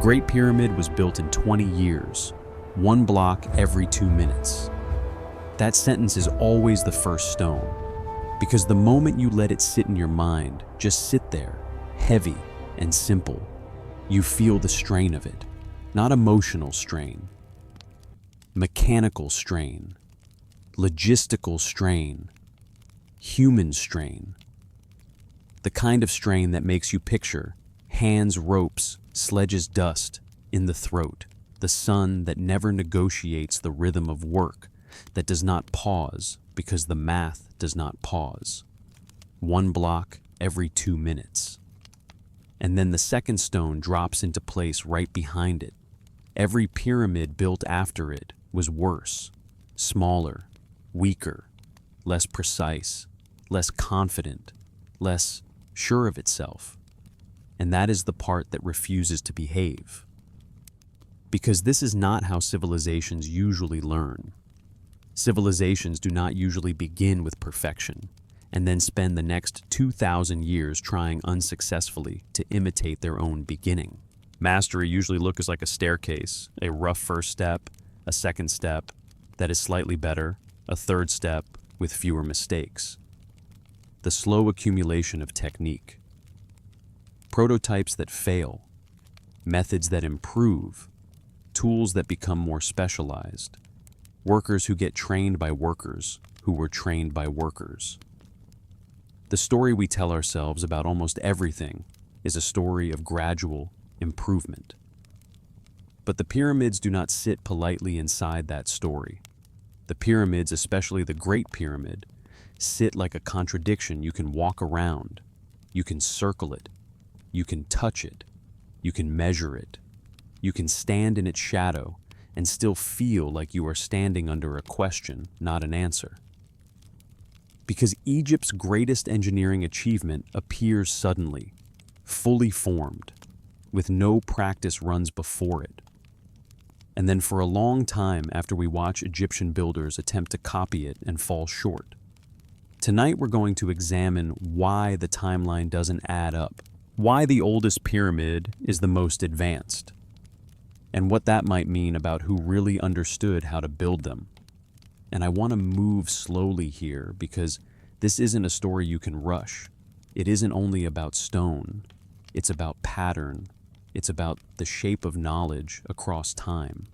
Great Pyramid was built in 20 years, one block every 2 minutes. That sentence is always the first stone, because the moment you let it sit in your mind, just sit there, heavy and simple, you feel the strain of it. Not emotional strain, mechanical strain, logistical strain, human strain. The kind of strain that makes you picture hands ropes, sledges dust, in the throat, the sun that never negotiates the rhythm of work, that does not pause because the math does not pause. One block every 2 minutes. And then the second stone drops into place right behind it. Every pyramid built after it was worse, smaller, weaker, less precise, less confident, less sure of itself. And that is the part that refuses to behave. Because this is not how civilizations usually learn. Civilizations do not usually begin with perfection and then spend the next 2,000 years trying unsuccessfully to imitate their own beginning. Mastery usually looks like a staircase, a rough first step, a second step that is slightly better, a third step with fewer mistakes. The slow accumulation of technique. Prototypes that fail, methods that improve, tools that become more specialized, workers who get trained by workers who were trained by workers. The story we tell ourselves about almost everything is a story of gradual improvement. But the pyramids do not sit politely inside that story. The pyramids, especially the Great Pyramid, sit like a contradiction you can walk around, you can circle it, you can touch it, you can measure it, you can stand in its shadow and still feel like you are standing under a question, not an answer. Because Egypt's greatest engineering achievement appears suddenly, fully formed, with no practice runs before it. And then for a long time after we watch Egyptian builders attempt to copy it and fall short. Tonight we're going to examine why the timeline doesn't add up, why the oldest pyramid is the most advanced, and what that might mean about who really understood how to build them. And I want to move slowly here because this isn't a story you can rush. It isn't only about stone. It's about pattern. It's about the shape of knowledge across time.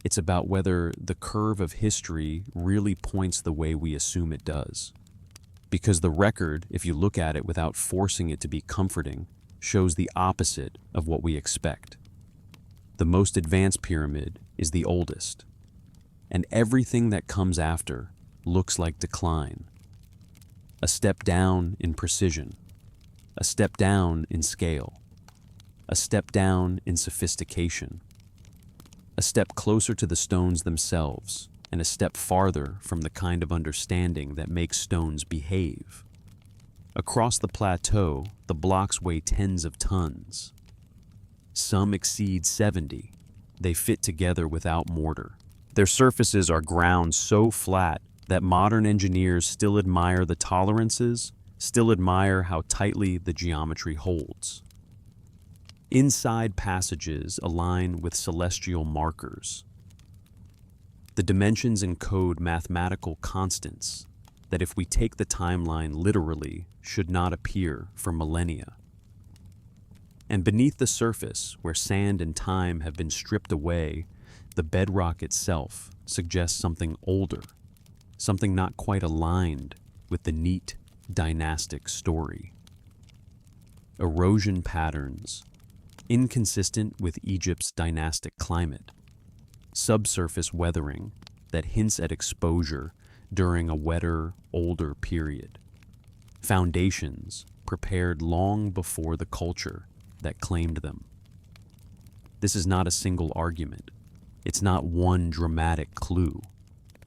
It's about whether the curve of history really points the way we assume it does. Because the record, if you look at it without forcing it to be comforting, shows the opposite of what we expect. The most advanced pyramid is the oldest, and everything that comes after looks like decline. A step down in precision, a step down in scale, a step down in sophistication, a step closer to the stones themselves, and a step farther from the kind of understanding that makes stones behave. Across the plateau, the blocks weigh tens of tons. Some exceed 70. They fit together without mortar. Their surfaces are ground so flat that modern engineers still admire the tolerances, still admire how tightly the geometry holds. Inside passages align with celestial markers. The dimensions encode mathematical constants that, if we take the timeline literally, should not appear for millennia. And beneath the surface, where sand and time have been stripped away, the bedrock itself suggests something older, something not quite aligned with the neat, dynastic story. Erosion patterns, inconsistent with Egypt's dynastic climate. Subsurface weathering that hints at exposure during a wetter, older period. Foundations prepared long before the culture that claimed them. This is not a single argument. It's not one dramatic clue.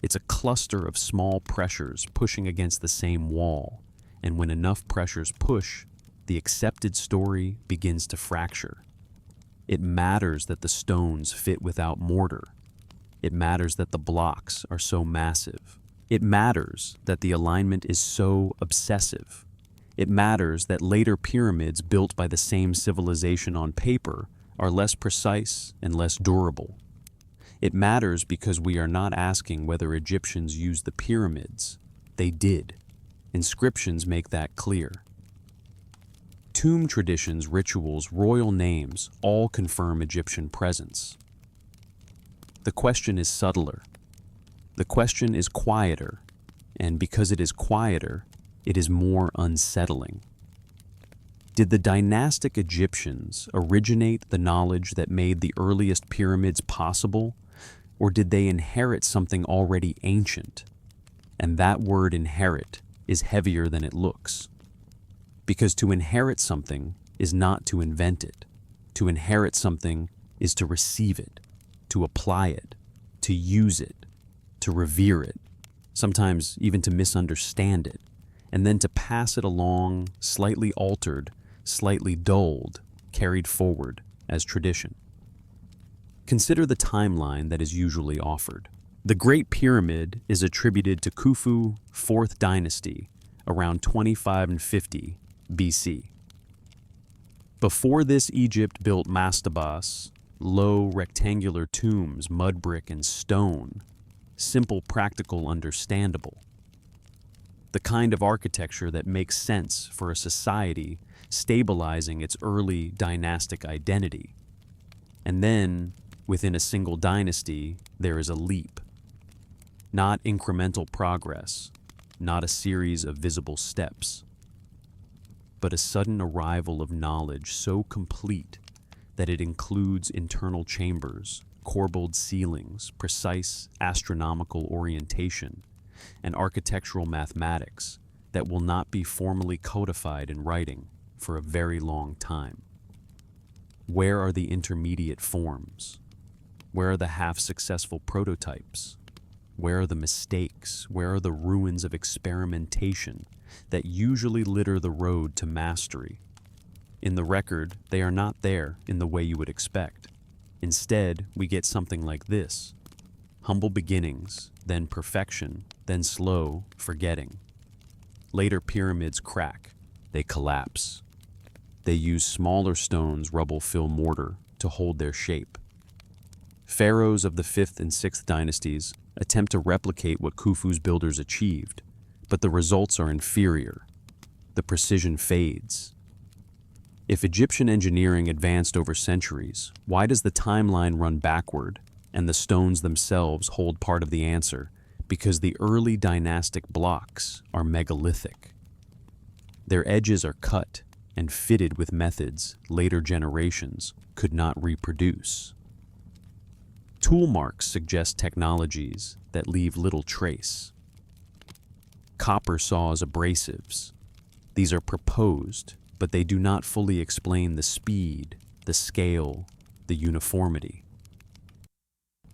It's a cluster of small pressures pushing against the same wall, and when enough pressures push, the accepted story begins to fracture. It matters that the stones fit without mortar. It matters that the blocks are so massive. It matters that the alignment is so obsessive. It matters that later pyramids built by the same civilization on paper are less precise and less durable. It matters because we are not asking whether Egyptians used the pyramids. They did. Inscriptions make that clear. Tomb traditions, rituals, royal names all confirm Egyptian presence. The question is subtler. The question is quieter, and because it is quieter, it is more unsettling. Did the dynastic Egyptians originate the knowledge that made the earliest pyramids possible, or did they inherit something already ancient? And that word inherit is heavier than it looks. Because to inherit something is not to invent it. To inherit something is to receive it, to apply it, to use it, to revere it, sometimes even to misunderstand it, and then to pass it along, slightly altered, slightly dulled, carried forward as tradition. Consider the timeline that is usually offered. The Great Pyramid is attributed to Khufu, 4th dynasty, around 25 and 50 BC. Before this, Egypt built mastabas, low rectangular tombs, mud brick and stone, simple, practical, understandable. The kind of architecture that makes sense for a society stabilizing its early dynastic identity. And then, within a single dynasty, there is a leap. Not incremental progress, not a series of visible steps, but a sudden arrival of knowledge so complete that it includes internal chambers, corbelled ceilings, precise astronomical orientation, and architectural mathematics that will not be formally codified in writing for a very long time. Where are the intermediate forms? Where are the half-successful prototypes? Where are the mistakes? Where are the ruins of experimentation that usually litter the road to mastery? In the record, they are not there in the way you would expect. Instead, we get something like this: humble beginnings, then perfection, then slow forgetting. Later pyramids crack, they collapse. They use smaller stones, rubble fill mortar to hold their shape. Pharaohs of the 5th and 6th dynasties attempt to replicate what Khufu's builders achieved, but the results are inferior. The precision fades. If Egyptian engineering advanced over centuries, why does the timeline run backward and the stones themselves hold part of the answer? Because the early dynastic blocks are megalithic. Their edges are cut and fitted with methods later generations could not reproduce. Tool marks suggest technologies that leave little trace. Copper saws, abrasives. These are proposed, but they do not fully explain the speed, the scale, the uniformity.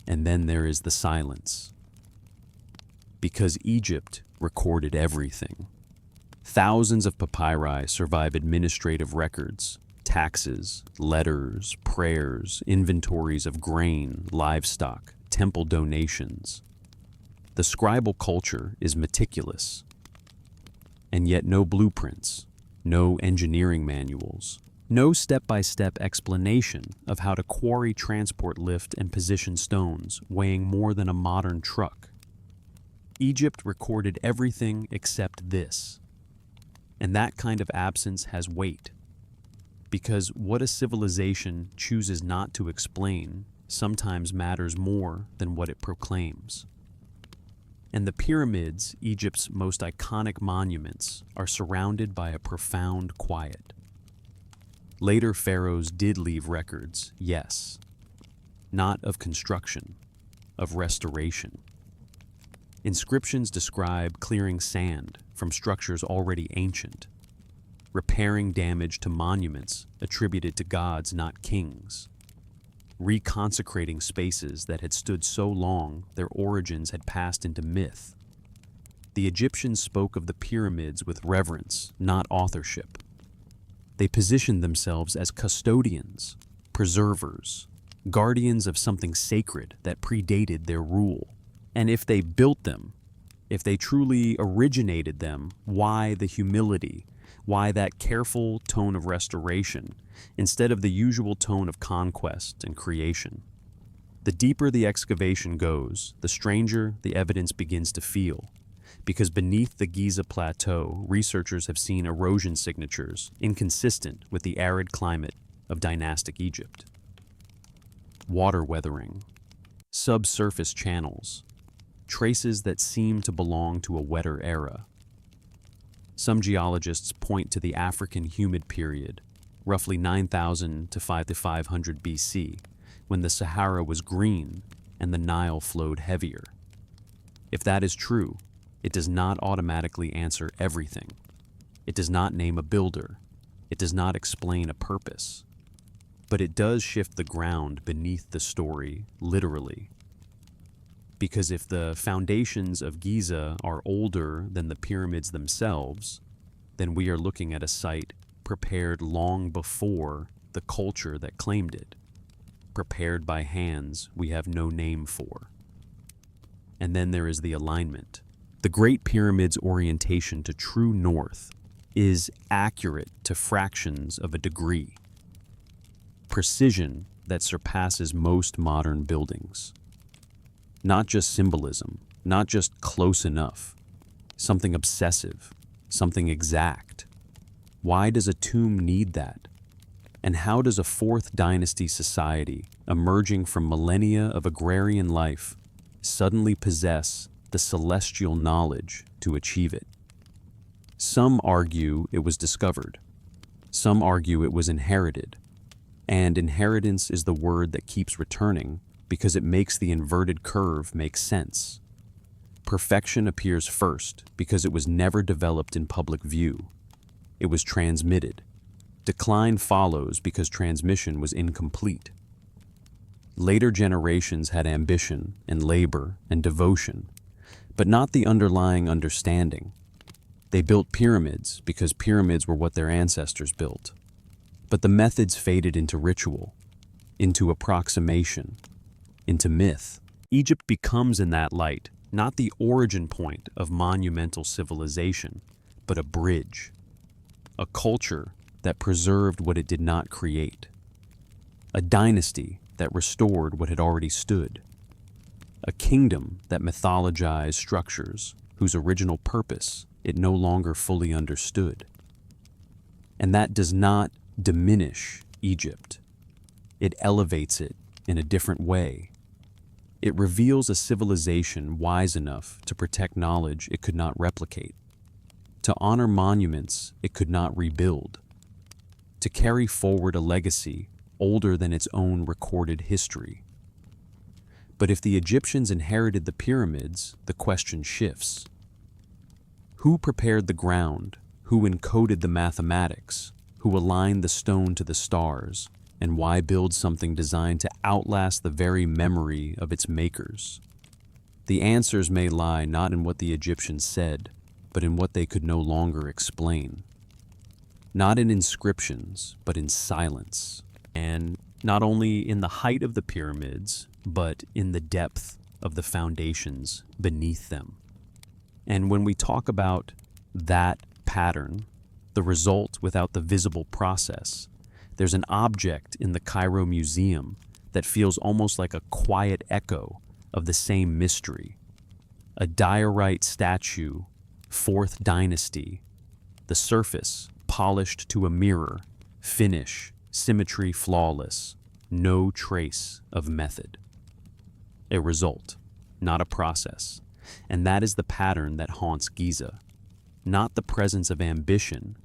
And then there is the silence. Because Egypt recorded everything. Thousands of papyri survive administrative records, taxes, letters, prayers, inventories of grain, livestock, temple donations. The scribal culture is meticulous, and yet no blueprints, no engineering manuals, no step-by-step explanation of how to quarry, transport, lift, and position stones weighing more than a modern truck. Egypt recorded everything except this, and that kind of absence has weight. Because what a civilization chooses not to explain sometimes matters more than what it proclaims. And the pyramids, Egypt's most iconic monuments, are surrounded by a profound quiet. Later pharaohs did leave records, yes, not of construction, of restoration. Inscriptions describe clearing sand from structures already ancient, repairing damage to monuments attributed to gods, not kings, reconsecrating spaces that had stood so long their origins had passed into myth. The Egyptians spoke of the pyramids with reverence, not authorship. They positioned themselves as custodians, preservers, guardians of something sacred that predated their rule. And if they built them, if they truly originated them, why the humility? Why that careful tone of restoration instead of the usual tone of conquest and creation? The deeper the excavation goes, the stranger the evidence begins to feel, because beneath the Giza Plateau, researchers have seen erosion signatures inconsistent with the arid climate of dynastic Egypt. Water weathering, subsurface channels, traces that seem to belong to a wetter era. Some geologists point to the African humid period, roughly 9,000 to 5,500 BC, when the Sahara was green and the Nile flowed heavier. If that is true, it does not automatically answer everything. It does not name a builder. It does not explain a purpose. But it does shift the ground beneath the story, literally. Because if the foundations of Giza are older than the pyramids themselves, then we are looking at a site prepared long before the culture that claimed it, prepared by hands we have no name for. And then there is the alignment. The Great Pyramid's orientation to true north is accurate to fractions of a degree. Precision that surpasses most modern buildings. Not just symbolism, not just close enough, something obsessive, something exact. Why does a tomb need that? And how does a fourth dynasty society, emerging from millennia of agrarian life, suddenly possess the celestial knowledge to achieve it? Some argue it was discovered. Some argue it was inherited. And inheritance is the word that keeps returning because it makes the inverted curve make sense. Perfection appears first because it was never developed in public view. It was transmitted. Decline follows because transmission was incomplete. Later generations had ambition and labor and devotion, but not the underlying understanding. They built pyramids because pyramids were what their ancestors built. But the methods faded into ritual, into approximation, into myth. Egypt becomes in that light not the origin point of monumental civilization, but a bridge, a culture that preserved what it did not create, a dynasty that restored what had already stood, a kingdom that mythologized structures whose original purpose it no longer fully understood. And that does not diminish Egypt. It elevates it in a different way. It reveals a civilization wise enough to protect knowledge it could not replicate, to honor monuments it could not rebuild, to carry forward a legacy older than its own recorded history. But if the Egyptians inherited the pyramids, the question shifts. Who prepared the ground? Who encoded the mathematics? Who aligned the stone to the stars? And why build something designed to outlast the very memory of its makers? The answers may lie not in what the Egyptians said, but in what they could no longer explain. Not in inscriptions, but in silence. And not only in the height of the pyramids, but in the depth of the foundations beneath them. And when we talk about that pattern, the result without the visible process, there's an object in the Cairo Museum that feels almost like a quiet echo of the same mystery. A diorite statue, 4th dynasty, the surface polished to a mirror, finish, symmetry flawless, no trace of method. A result, not a process. And that is the pattern that haunts Giza. Not the presence of ambition,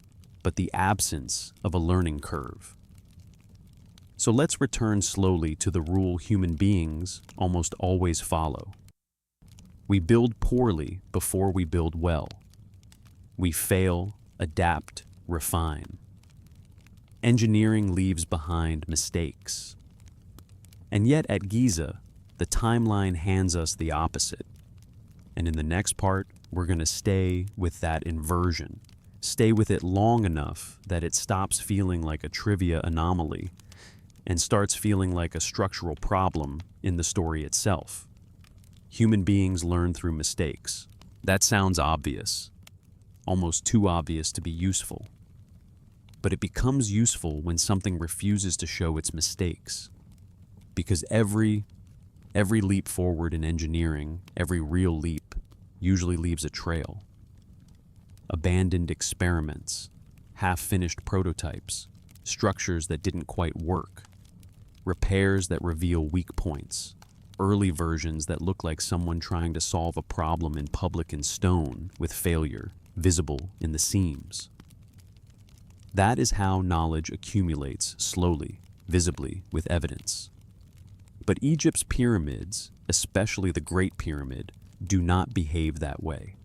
but the absence of a learning curve. So let's return slowly to the rule human beings almost always follow. We build poorly before we build well. We fail, adapt, refine. Engineering leaves behind mistakes. And yet at Giza, the timeline hands us the opposite. And in the next part, we're going to stay with that inversion. Stay with it long enough that it stops feeling like a trivia anomaly and starts feeling like a structural problem in the story itself. Human beings learn through mistakes. That sounds obvious, almost too obvious to be useful. but it becomes useful when something refuses to show its mistakes. Because every leap forward in engineering, every real leap, usually leaves a trail. Abandoned experiments, half-finished prototypes, structures that didn't quite work, repairs that reveal weak points, early versions that look like someone trying to solve a problem in public in stone with failure visible in the seams. That is how knowledge accumulates slowly, visibly, with evidence. But Egypt's pyramids, especially the Great Pyramid, do not behave that way.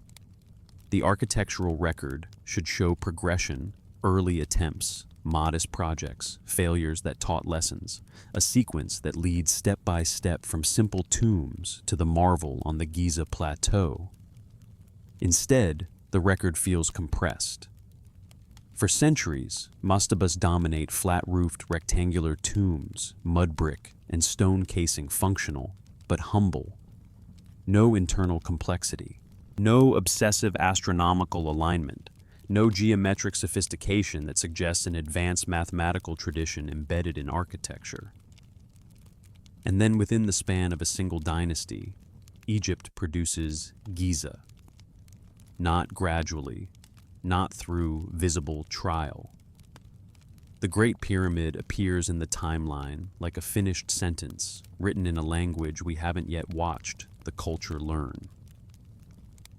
The architectural record should show progression, early attempts, modest projects, failures that taught lessons, a sequence that leads step by step from simple tombs to the marvel on the Giza plateau. Instead, the record feels compressed. For centuries, mastabas dominate flat-roofed rectangular tombs, mud brick and stone casing functional, but humble. No internal complexity, no obsessive astronomical alignment, no geometric sophistication that suggests an advanced mathematical tradition embedded in architecture. And then within the span of a single dynasty, Egypt produces Giza. Not gradually, not through visible trial. The Great Pyramid appears in the timeline like a finished sentence written in a language we haven't yet watched the culture learn.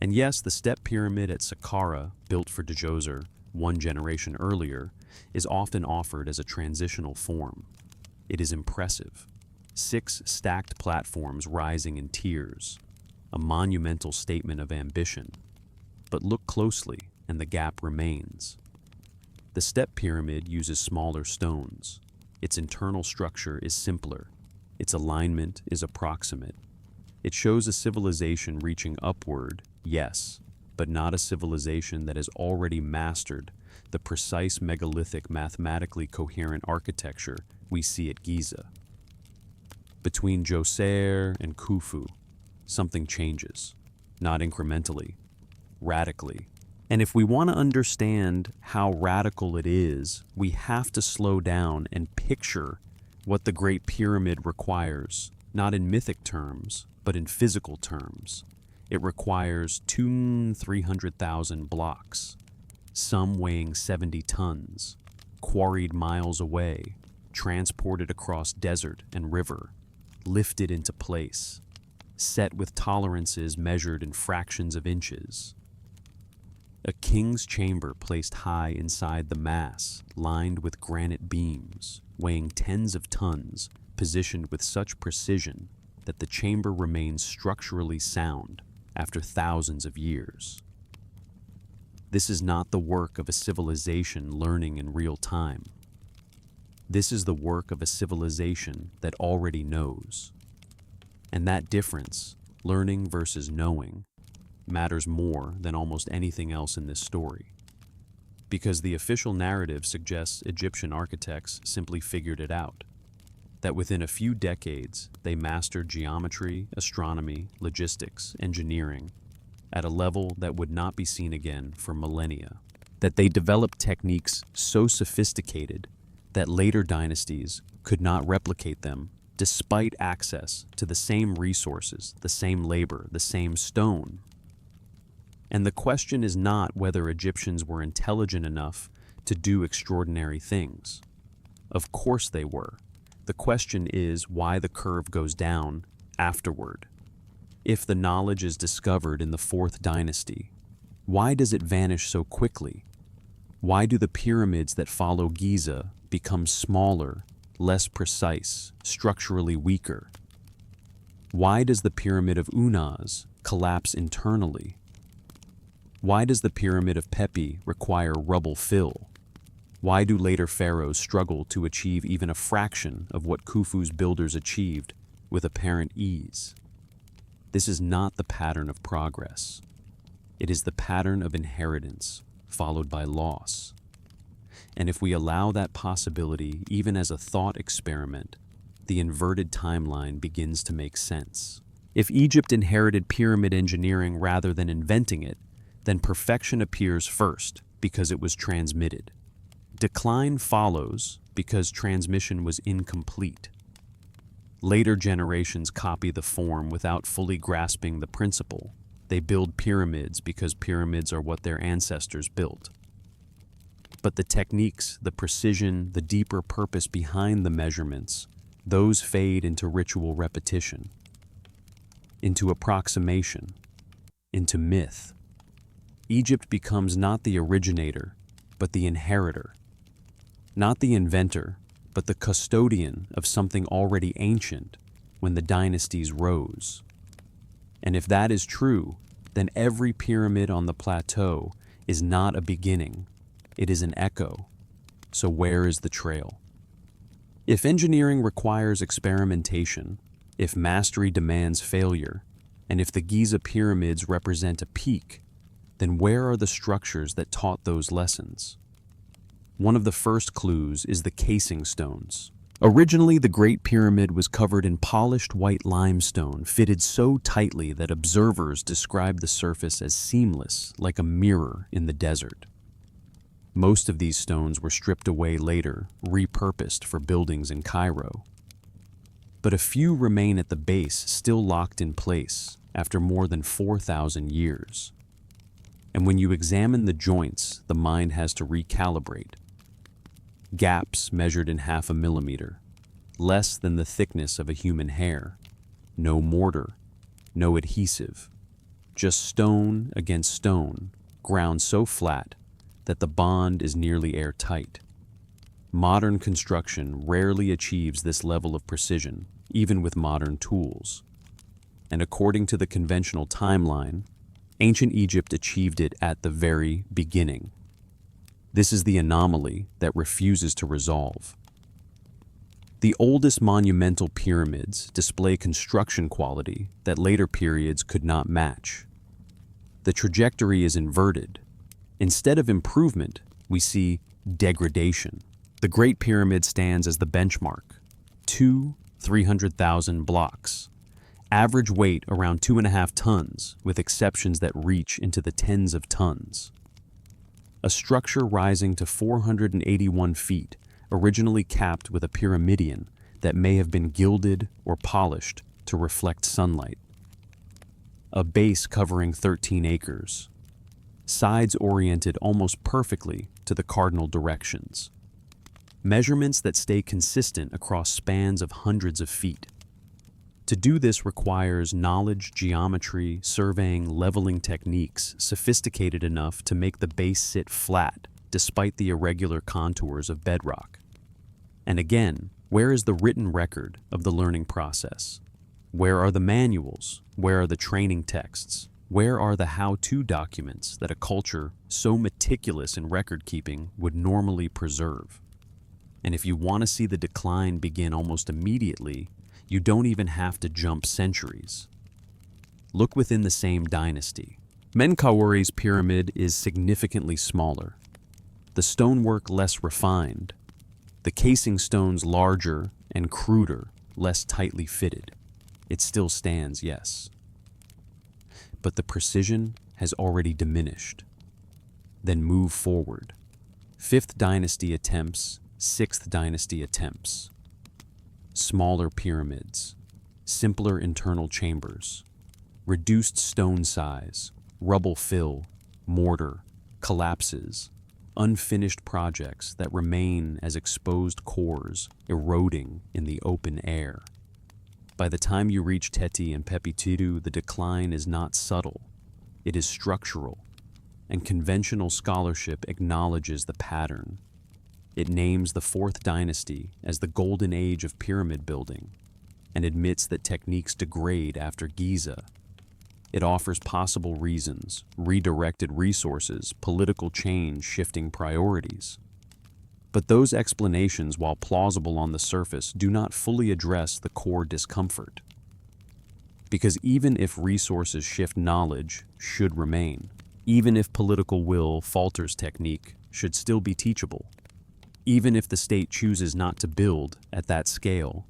And yes, the Step Pyramid at Saqqara, built for Djoser one generation earlier, is often offered as a transitional form. It is impressive. 6 stacked platforms rising in tiers, a monumental statement of ambition. But look closely, and the gap remains. The Step Pyramid uses smaller stones. Its internal structure is simpler. Its alignment is approximate. It shows a civilization reaching upward, yes, but not a civilization that has already mastered the precise megalithic, mathematically coherent architecture we see at Giza. Between Djoser and Khufu, something changes, not incrementally, radically. And if we want to understand how radical it is, we have to slow down and picture what the Great Pyramid requires, not in mythic terms, but in physical terms. It requires 300,000 blocks, some weighing 70 tons, quarried miles away, transported across desert and river, lifted into place, set with tolerances measured in fractions of inches. A king's chamber placed high inside the mass, lined with granite beams, weighing tens of tons, positioned with such precision that the chamber remains structurally sound after thousands of years. This is not the work of a civilization learning in real time. This is the work of a civilization that already knows. And that difference, learning versus knowing, matters more than almost anything else in this story. Because the official narrative suggests Egyptian architects simply figured it out. That within a few decades, they mastered geometry, astronomy, logistics, engineering, at a level that would not be seen again for millennia. That they developed techniques so sophisticated that later dynasties could not replicate them despite access to the same resources, the same labor, the same stone. And the question is not whether Egyptians were intelligent enough to do extraordinary things. Of course they were. The question is why the curve goes down afterward. If the knowledge is discovered in the 4th dynasty, why does it vanish so quickly? Why do the pyramids that follow Giza become smaller, less precise, structurally weaker? Why does the Pyramid of Unas collapse internally? Why does the Pyramid of Pepi require rubble fill? Why do later pharaohs struggle to achieve even a fraction of what Khufu's builders achieved with apparent ease? This is not the pattern of progress. It is the pattern of inheritance, followed by loss. And if we allow that possibility even as a thought experiment, the inverted timeline begins to make sense. If Egypt inherited pyramid engineering rather than inventing it, then perfection appears first because it was transmitted. Decline follows because transmission was incomplete. Later generations copy the form without fully grasping the principle. They build pyramids because pyramids are what their ancestors built. But the techniques, the precision, the deeper purpose behind the measurements, those fade into ritual repetition, into approximation, into myth. Egypt becomes not the originator, but the inheritor. Not the inventor, but the custodian of something already ancient when the dynasties rose. And if that is true, then every pyramid on the plateau is not a beginning, it is an echo. So where is the trail? If engineering requires experimentation, if mastery demands failure, and if the Giza pyramids represent a peak, then where are the structures that taught those lessons? One of the first clues is the casing stones. Originally, the Great Pyramid was covered in polished white limestone, fitted so tightly that observers describe the surface as seamless, like a mirror in the desert. Most of these stones were stripped away later, repurposed for buildings in Cairo. But a few remain at the base, still locked in place after more than 4,000 years. And when you examine the joints, the mind has to recalibrate. Gaps measured in 0.5 millimeter, less than the thickness of a human hair. No mortar, no adhesive, just stone against stone, ground so flat that the bond is nearly airtight. Modern construction rarely achieves this level of precision, even with modern tools. And according to the conventional timeline, ancient Egypt achieved it at the very beginning. This is the anomaly that refuses to resolve. The oldest monumental pyramids display construction quality that later periods could not match. The trajectory is inverted. Instead of improvement, we see degradation. The Great Pyramid stands as the benchmark. 300,000 blocks. Average weight around 2.5 tons, with exceptions that reach into the tens of tons. A structure rising to 481 feet, originally capped with a pyramidion that may have been gilded or polished to reflect sunlight. A base covering 13 acres. Sides oriented almost perfectly to the cardinal directions. Measurements that stay consistent across spans of hundreds of feet. To do this requires knowledge, geometry, surveying, leveling techniques sophisticated enough to make the base sit flat despite the irregular contours of bedrock. And again, where is the written record of the learning process? Where are the manuals? Where are the training texts? Where are the how-to documents that a culture so meticulous in record-keeping would normally preserve? And if you want to see the decline begin almost immediately, you don't even have to jump centuries. Look within the same dynasty. Menkauri's pyramid is significantly smaller, the stonework less refined, the casing stones larger and cruder, less tightly fitted. It still stands, yes. But the precision has already diminished. Then move forward. 5th dynasty attempts, 6th dynasty attempts. Smaller pyramids, simpler internal chambers, reduced stone size, rubble fill, mortar, collapses, unfinished projects that remain as exposed cores eroding in the open air. By the time you reach Teti and Pepitidu, the decline is not subtle, it is structural, and conventional scholarship acknowledges the pattern. It names the 4th dynasty as the golden age of pyramid building and admits that techniques degrade after Giza. It offers possible reasons, redirected resources, political change, shifting priorities. But those explanations, while plausible on the surface, do not fully address the core discomfort. Because even if resources shift, knowledge should remain. Even if political will falters, technique should still be teachable. Even if the state chooses not to build at that scale,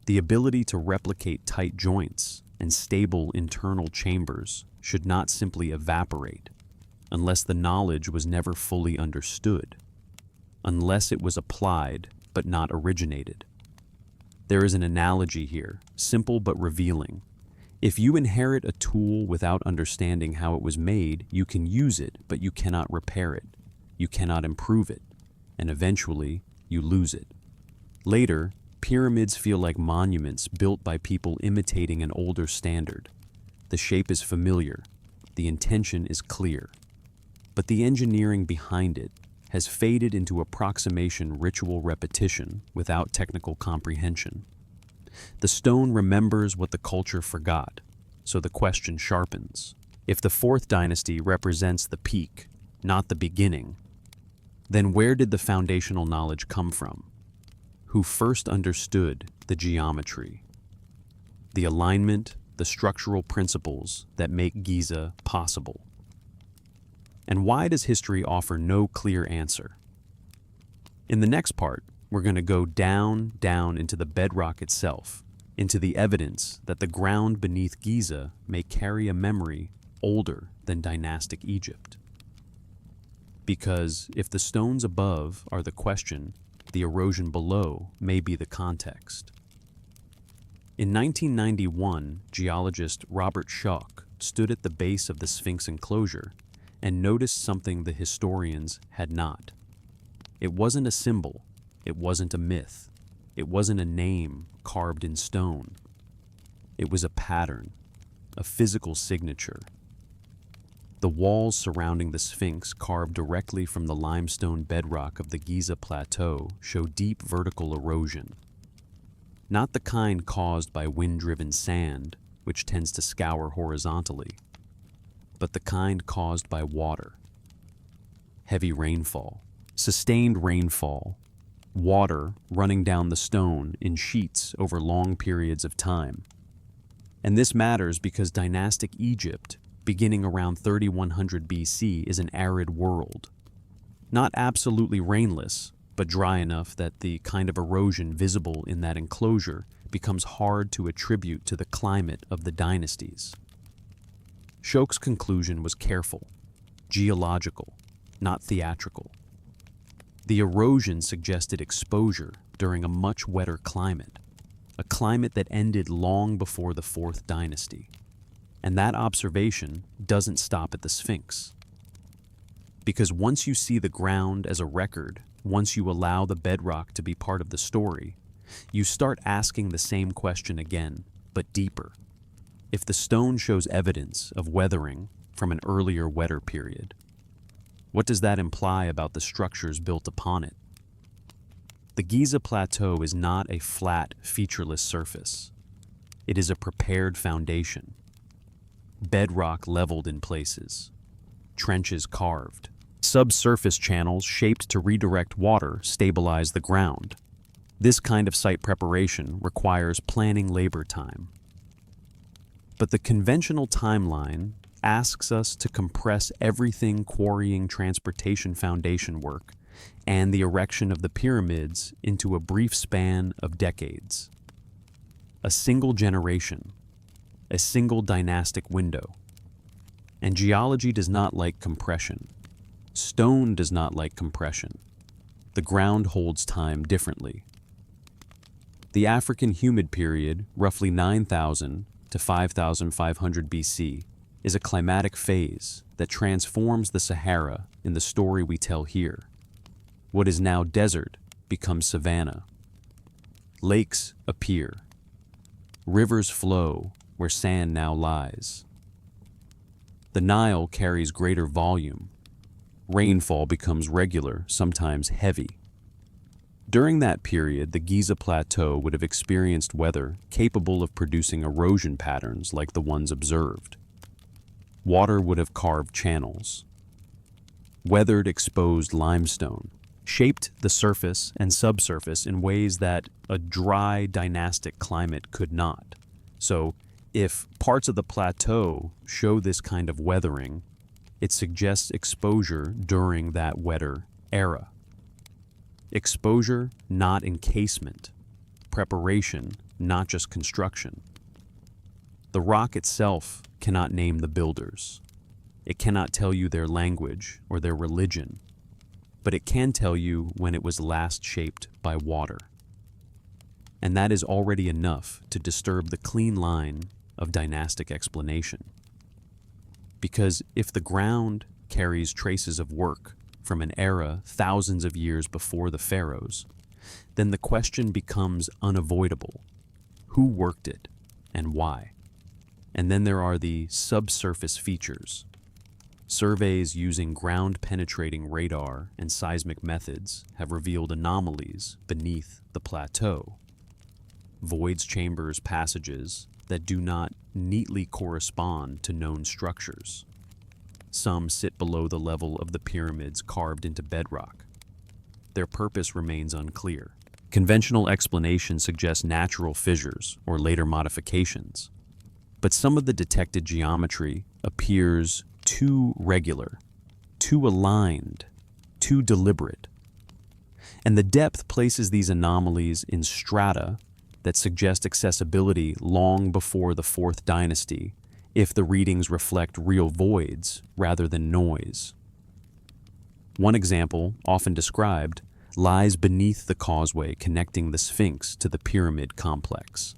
the ability to replicate tight joints and stable internal chambers should not simply evaporate unless the knowledge was never fully understood. unless it was applied but not originated. There is an analogy here, simple but revealing. If you inherit a tool without understanding how it was made, you can use it, but you cannot repair it. You cannot improve it, and eventually, you lose it. Later, pyramids feel like monuments built by people imitating an older standard. The shape is familiar, the intention is clear, but the engineering behind it has faded into approximation ritual repetition without technical comprehension. The stone remembers what the culture forgot, so the question sharpens. If the fourth dynasty represents the peak, not the beginning, then where did the foundational knowledge come from? Who first understood the geometry, the alignment, the structural principles that make Giza possible? And why does history offer no clear answer? In the next part, we're going to go down into the bedrock itself, into the evidence that the ground beneath Giza may carry a memory older than dynastic Egypt. Because if the stones above are the question, the erosion below may be the context. In 1991, geologist Robert Schoch stood at the base of the Sphinx enclosure and noticed something the historians had not. It wasn't a symbol. It wasn't a myth. It wasn't a name carved in stone. It was a pattern, a physical signature. The walls surrounding the Sphinx, carved directly from the limestone bedrock of the Giza Plateau, show deep vertical erosion. Not the kind caused by wind-driven sand, which tends to scour horizontally, but the kind caused by water. Heavy rainfall, sustained rainfall, water running down the stone in sheets over long periods of time. And this matters because dynastic Egypt, beginning around 3100 BC, is an arid world. Not absolutely rainless, but dry enough that the kind of erosion visible in that enclosure becomes hard to attribute to the climate of the dynasties. Schoch's conclusion was careful, geological, not theatrical. The erosion suggested exposure during a much wetter climate, a climate that ended long before the Fourth Dynasty. And that observation doesn't stop at the Sphinx. Because once you see the ground as a record, once you allow the bedrock to be part of the story, you start asking the same question again, but deeper. If the stone shows evidence of weathering from an earlier wetter period, what does that imply about the structures built upon it? The Giza Plateau is not a flat, featureless surface. It is a prepared foundation. Bedrock leveled in places, trenches carved, subsurface channels shaped to redirect water stabilize the ground. This kind of site preparation requires planning labor time. But the conventional timeline asks us to compress everything quarrying, transportation, foundation work, and the erection of the pyramids into a brief span of decades. A single generation, a single dynastic window. And geology does not like compression. Stone does not like compression. The ground holds time differently. The African humid period, roughly 9,000 to 5,500 BC, is a climatic phase that transforms the Sahara in the story we tell here. What is now desert becomes savanna. Lakes appear. Rivers flow where sand now lies. The Nile carries greater volume. Rainfall becomes regular, sometimes heavy. During that period, the Giza Plateau would have experienced weather capable of producing erosion patterns like the ones observed. Water would have carved channels. Weathered exposed limestone shaped the surface and subsurface in ways that a dry dynastic climate could not. So, if parts of the plateau show this kind of weathering, it suggests exposure during that wetter era. Exposure, not encasement. Preparation, not just construction. The rock itself cannot name the builders. It cannot tell you their language or their religion. but it can tell you when it was last shaped by water. And that is already enough to disturb the clean line of dynastic explanation. Because if the ground carries traces of work from an era thousands of years before the pharaohs, then the question becomes unavoidable. Who worked it and why? And then there are the subsurface features. Surveys using ground-penetrating radar and seismic methods have revealed anomalies beneath the plateau. Voids, chambers, passages that do not neatly correspond to known structures. Some sit below the level of the pyramids carved into bedrock. Their purpose remains unclear. Conventional explanations suggest natural fissures or later modifications, but some of the detected geometry appears too regular, too aligned, too deliberate. And the depth places these anomalies in strata that suggest accessibility long before the Fourth Dynasty, if the readings reflect real voids rather than noise. One example, often described, lies beneath the causeway connecting the Sphinx to the pyramid complex.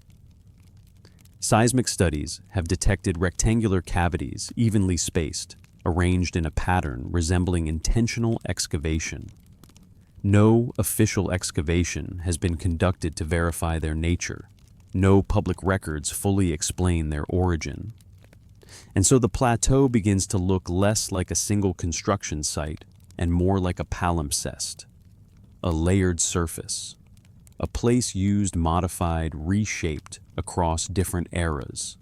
Seismic studies have detected rectangular cavities evenly spaced, arranged in a pattern resembling intentional excavation. No official excavation has been conducted to verify their nature. No public records fully explain their origin. And so the plateau begins to look less like a single construction site and more like a palimpsest, a layered surface, a place used, modified, reshaped across different eras.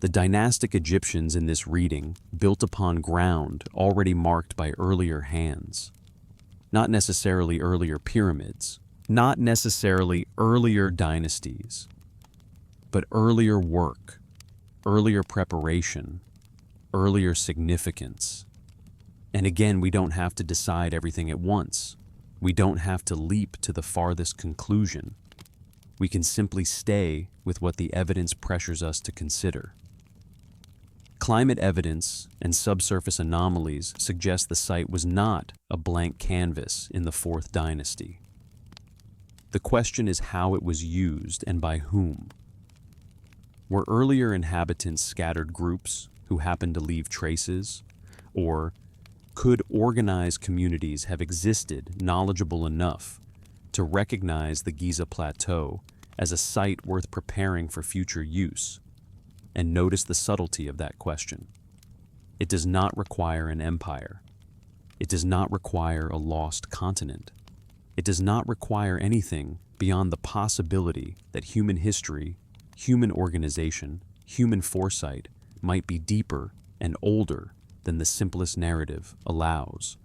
The dynastic Egyptians in this reading built upon ground already marked by earlier hands. Not necessarily earlier pyramids, not necessarily earlier dynasties, but earlier work, earlier preparation, earlier significance. And again, we don't have to decide everything at once. We don't have to leap to the farthest conclusion. We can simply stay with what the evidence pressures us to consider. Climate evidence and subsurface anomalies suggest the site was not a blank canvas in the Fourth Dynasty. The question is how it was used and by whom. Were earlier inhabitants scattered groups who happened to leave traces, or could organized communities have existed knowledgeable enough to recognize the Giza Plateau as a site worth preparing for future use? And notice the subtlety of that question. It does not require an empire. It does not require a lost continent. It does not require anything beyond the possibility that human history, human organization, human foresight might be deeper and older than the simplest narrative allows.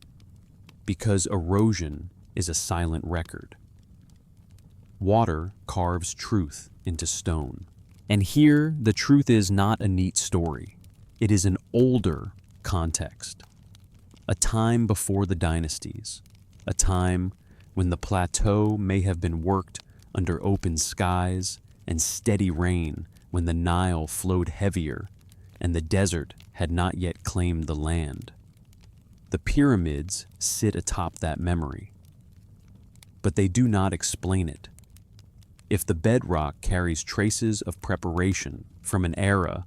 Because erosion is a silent record. Water carves truth into stone. And here, the truth is not a neat story. It is an older context. A time before the dynasties. A time when the plateau may have been worked under open skies and steady rain, when the Nile flowed heavier and the desert had not yet claimed the land. The pyramids sit atop that memory. But they do not explain it. If the bedrock carries traces of preparation from an era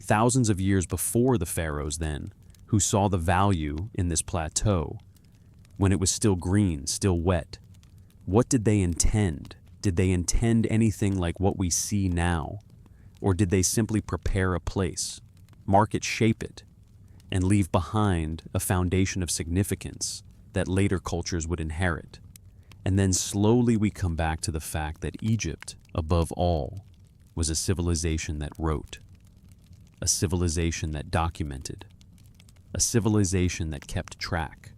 thousands of years before the pharaohs then, who saw the value in this plateau, when it was still green, still wet, what did they intend? Did they intend anything like what we see now? Or did they simply prepare a place, mark it, shape it, and leave behind a foundation of significance that later cultures would inherit? And then slowly we come back to the fact that Egypt, above all, was a civilization that wrote, a civilization that documented, a civilization that kept track,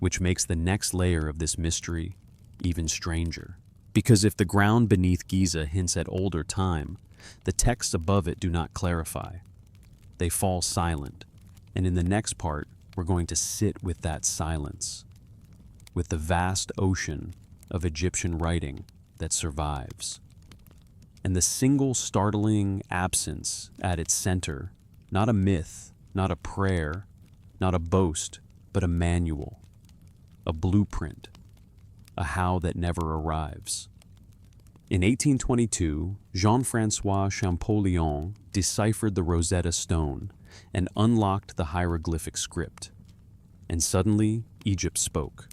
which makes the next layer of this mystery even stranger. Because if the ground beneath Giza hints at older time, the texts above it do not clarify. They fall silent, and in the next part, we're going to sit with that silence, with the vast ocean of Egyptian writing that survives. And the single startling absence at its center, not a myth, not a prayer, not a boast, but a manual. a blueprint, a how that never arrives. In 1822, Jean-François Champollion deciphered the Rosetta Stone and unlocked the hieroglyphic script. And suddenly, Egypt spoke.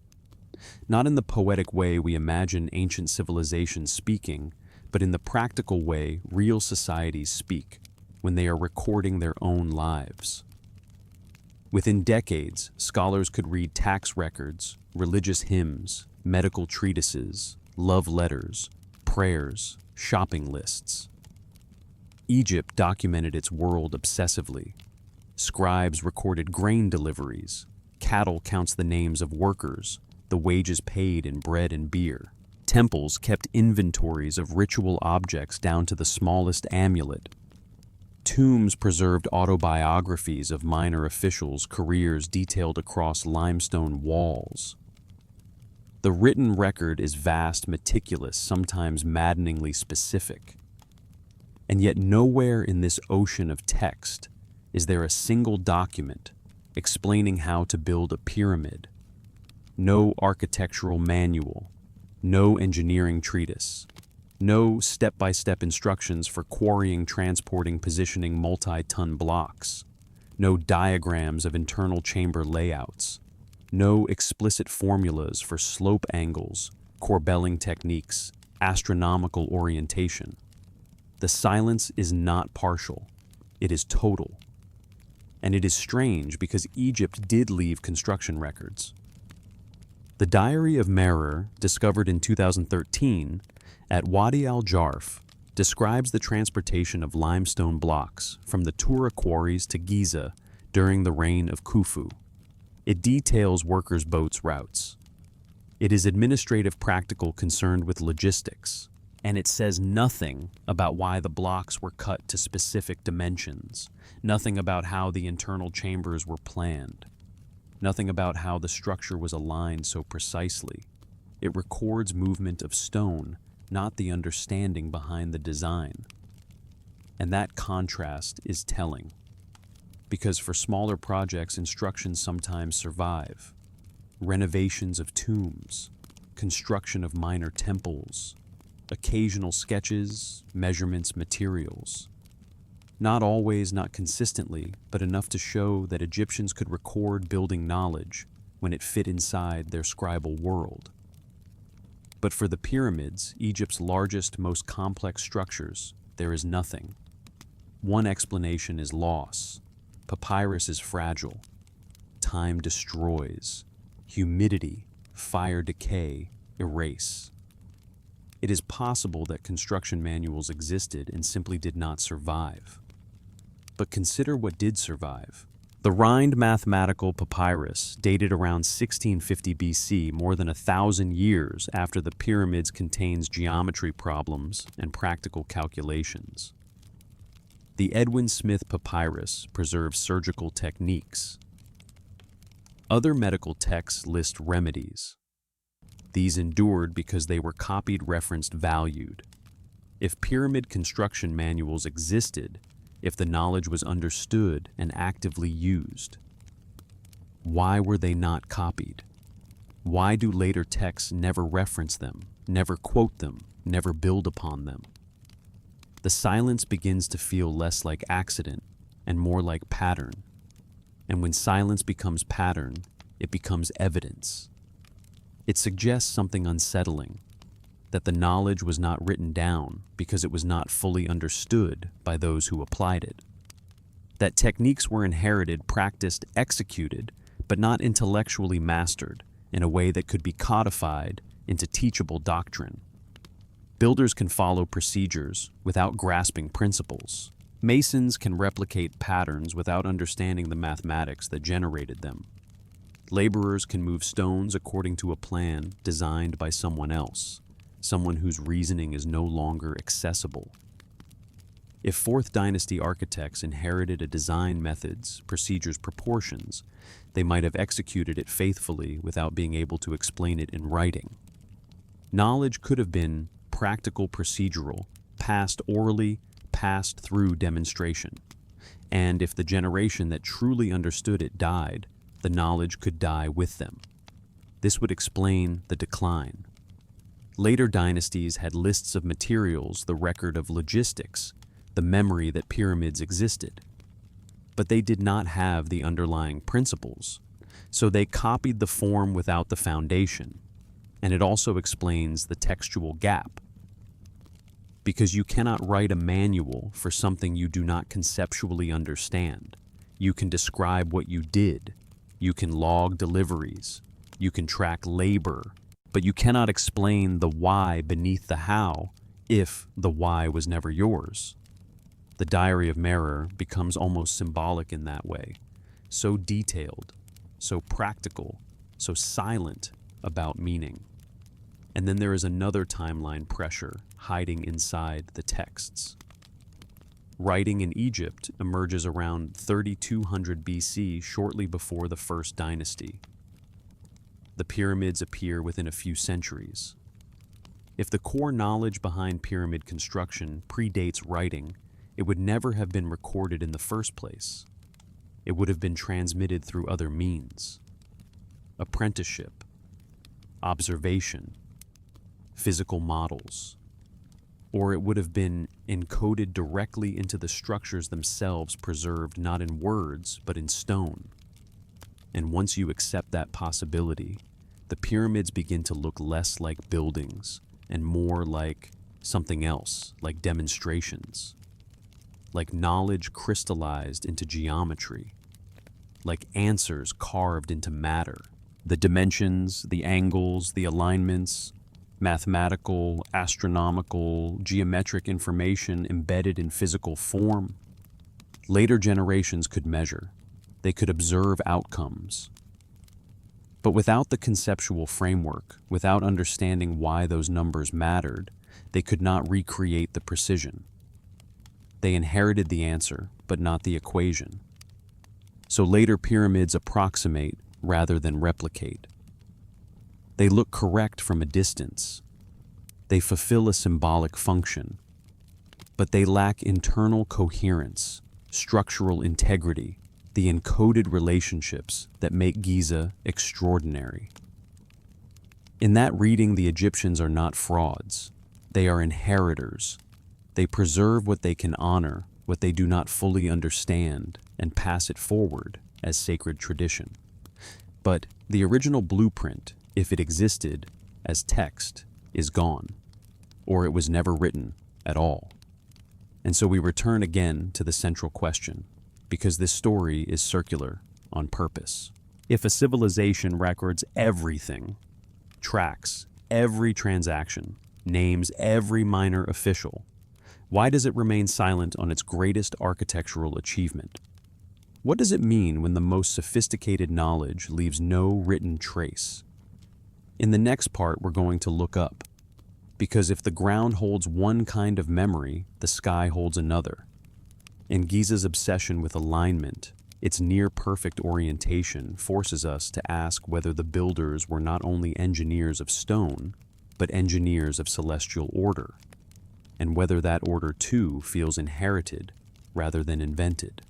Not in the poetic way we imagine ancient civilizations speaking, but in the practical way real societies speak, when they are recording their own lives. Within decades, scholars could read tax records, religious hymns, medical treatises, love letters, prayers, shopping lists. Egypt documented its world obsessively. Scribes recorded grain deliveries. Cattle counts the names of workers, the wages paid in bread and beer. Temples kept inventories of ritual objects down to the smallest amulet. Tombs preserved autobiographies of minor officials' careers detailed across limestone walls. The written record is vast, meticulous, sometimes maddeningly specific. And yet nowhere in this ocean of text is there a single document explaining how to build a pyramid. No architectural manual, no engineering treatise, no step-by-step instructions for quarrying, transporting, positioning multi-ton blocks, no diagrams of internal chamber layouts, no explicit formulas for slope angles, corbelling techniques, astronomical orientation. The silence is not partial, it is total. And it is strange because Egypt did leave construction records. The Diary of Merer, discovered in 2013 at Wadi al-Jarf, describes the transportation of limestone blocks from the Tura quarries to Giza during the reign of Khufu. It details workers' boats' routes. It is administrative practical concerned with logistics, and it says nothing about why the blocks were cut to specific dimensions, nothing about how the internal chambers were planned, nothing about how the structure was aligned so precisely. It records movement of stone, not the understanding behind the design. And that contrast is telling. Because for smaller projects, instructions sometimes survive. Renovations of tombs, construction of minor temples, occasional sketches, measurements, materials. Not always, not consistently, but enough to show that Egyptians could record building knowledge when it fit inside their scribal world. But for the pyramids, Egypt's largest, most complex structures, there is nothing. One explanation is loss. Papyrus is fragile. Time destroys. Humidity, fire decay, erase. It is possible that construction manuals existed and simply did not survive. But consider what did survive. The Rhind mathematical papyrus, dated around 1650 BC, more than 1,000 years after the pyramids, contains geometry problems and practical calculations. The Edwin Smith papyrus preserves surgical techniques. Other medical texts list remedies. These endured because they were copied, referenced, valued. If pyramid construction manuals existed, if the knowledge was understood and actively used, why were they not copied? Why do later texts never reference them, never quote them, never build upon them? The silence begins to feel less like accident and more like pattern. And when silence becomes pattern, it becomes evidence. It suggests something unsettling, that the knowledge was not written down because it was not fully understood by those who applied it. That techniques were inherited, practiced, executed, but not intellectually mastered in a way that could be codified into teachable doctrine. Builders can follow procedures without grasping principles. Masons can replicate patterns without understanding the mathematics that generated them. Laborers can move stones according to a plan designed by someone else, someone whose reasoning is no longer accessible. If Fourth Dynasty architects inherited a design methods, procedures, proportions, they might have executed it faithfully without being able to explain it in writing. Knowledge could have been practical, procedural, passed orally, passed through demonstration. And if the generation that truly understood it died, the knowledge could die with them. This would explain the decline. Later dynasties had lists of materials, the record of logistics, the memory that pyramids existed. But they did not have the underlying principles, so they copied the form without the foundation. And it also explains the textual gap. Because you cannot write a manual for something you do not conceptually understand. You can describe what you did. You can log deliveries. You can track labor. But you cannot explain the why beneath the how if the why was never yours. The Diary of Merer becomes almost symbolic in that way. So detailed, so practical, so silent about meaning. And then there is another timeline pressure hiding inside the texts. Writing in Egypt emerges around 3200 BC, shortly before the first dynasty. The pyramids appear within a few centuries. If the core knowledge behind pyramid construction predates writing, it would never have been recorded in the first place. It would have been transmitted through other means. Apprenticeship, observation, physical models, or it would have been encoded directly into the structures themselves, preserved not in words, but in stone. And once you accept that possibility, the pyramids begin to look less like buildings and more like something else, like demonstrations, like knowledge crystallized into geometry, like answers carved into matter. The dimensions, the angles, the alignments, mathematical, astronomical, geometric information embedded in physical form. Later generations could measure. They could observe outcomes. But without the conceptual framework, without understanding why those numbers mattered, they could not recreate the precision. They inherited the answer, but not the equation. So later pyramids approximate rather than replicate. They look correct from a distance. They fulfill a symbolic function, but they lack internal coherence, structural integrity, the encoded relationships that make Giza extraordinary. In that reading, the Egyptians are not frauds. They are inheritors. They preserve what they can honor, what they do not fully understand, and pass it forward as sacred tradition. But the original blueprint, if it existed as text, is gone, or it was never written at all. And so we return again to the central question, because this story is circular on purpose. If a civilization records everything, tracks every transaction, names every minor official, why does it remain silent on its greatest architectural achievement? What does it mean when the most sophisticated knowledge leaves no written trace? In the next part, we're going to look up, because if the ground holds one kind of memory, the sky holds another. And Giza's obsession with alignment, its near-perfect orientation, forces us to ask whether the builders were not only engineers of stone, but engineers of celestial order, and whether that order too feels inherited rather than invented.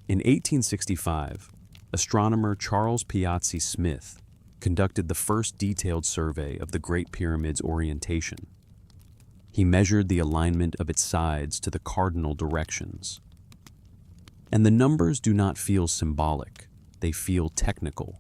In 1865, astronomer Charles Piazzi Smith conducted the first detailed survey of the Great Pyramid's orientation. He measured the alignment of its sides to the cardinal directions. And the numbers do not feel symbolic, they feel technical.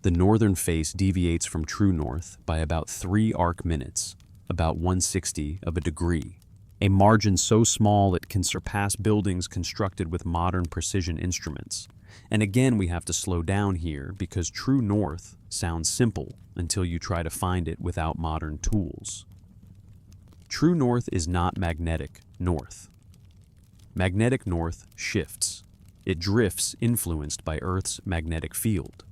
The northern face deviates from true north by about 3 arc minutes, about 1/60 of a degree, a margin so small it can surpass buildings constructed with modern precision instruments. And again, we have to slow down here because true north sounds simple until you try to find it without modern tools. True north is not magnetic north. Magnetic north shifts. It drifts, influenced by Earth's magnetic field.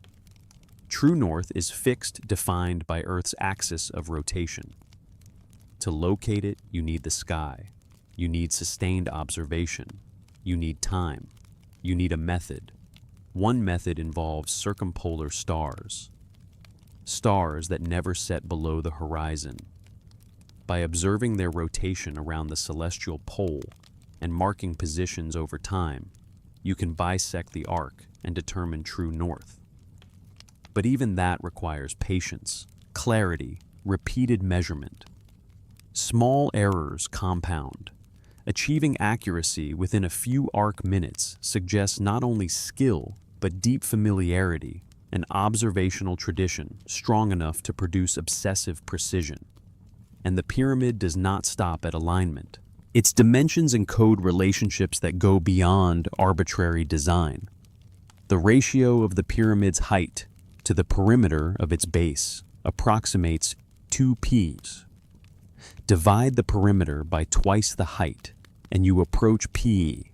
True north is fixed, defined by Earth's axis of rotation. To locate it, you need the sky. You need sustained observation. You need time. You need a method. One method involves circumpolar stars. Stars that never set below the horizon. By observing their rotation around the celestial pole and marking positions over time, you can bisect the arc and determine true north. But even that requires patience, clarity, repeated measurement. Small errors compound. Achieving accuracy within a few arc minutes suggests not only skill, but deep familiarity, an observational tradition strong enough to produce obsessive precision. And the pyramid does not stop at alignment. Its dimensions encode relationships that go beyond arbitrary design. The ratio of the pyramid's height to the perimeter of its base approximates 2π. Divide the perimeter by twice the height, and you approach P,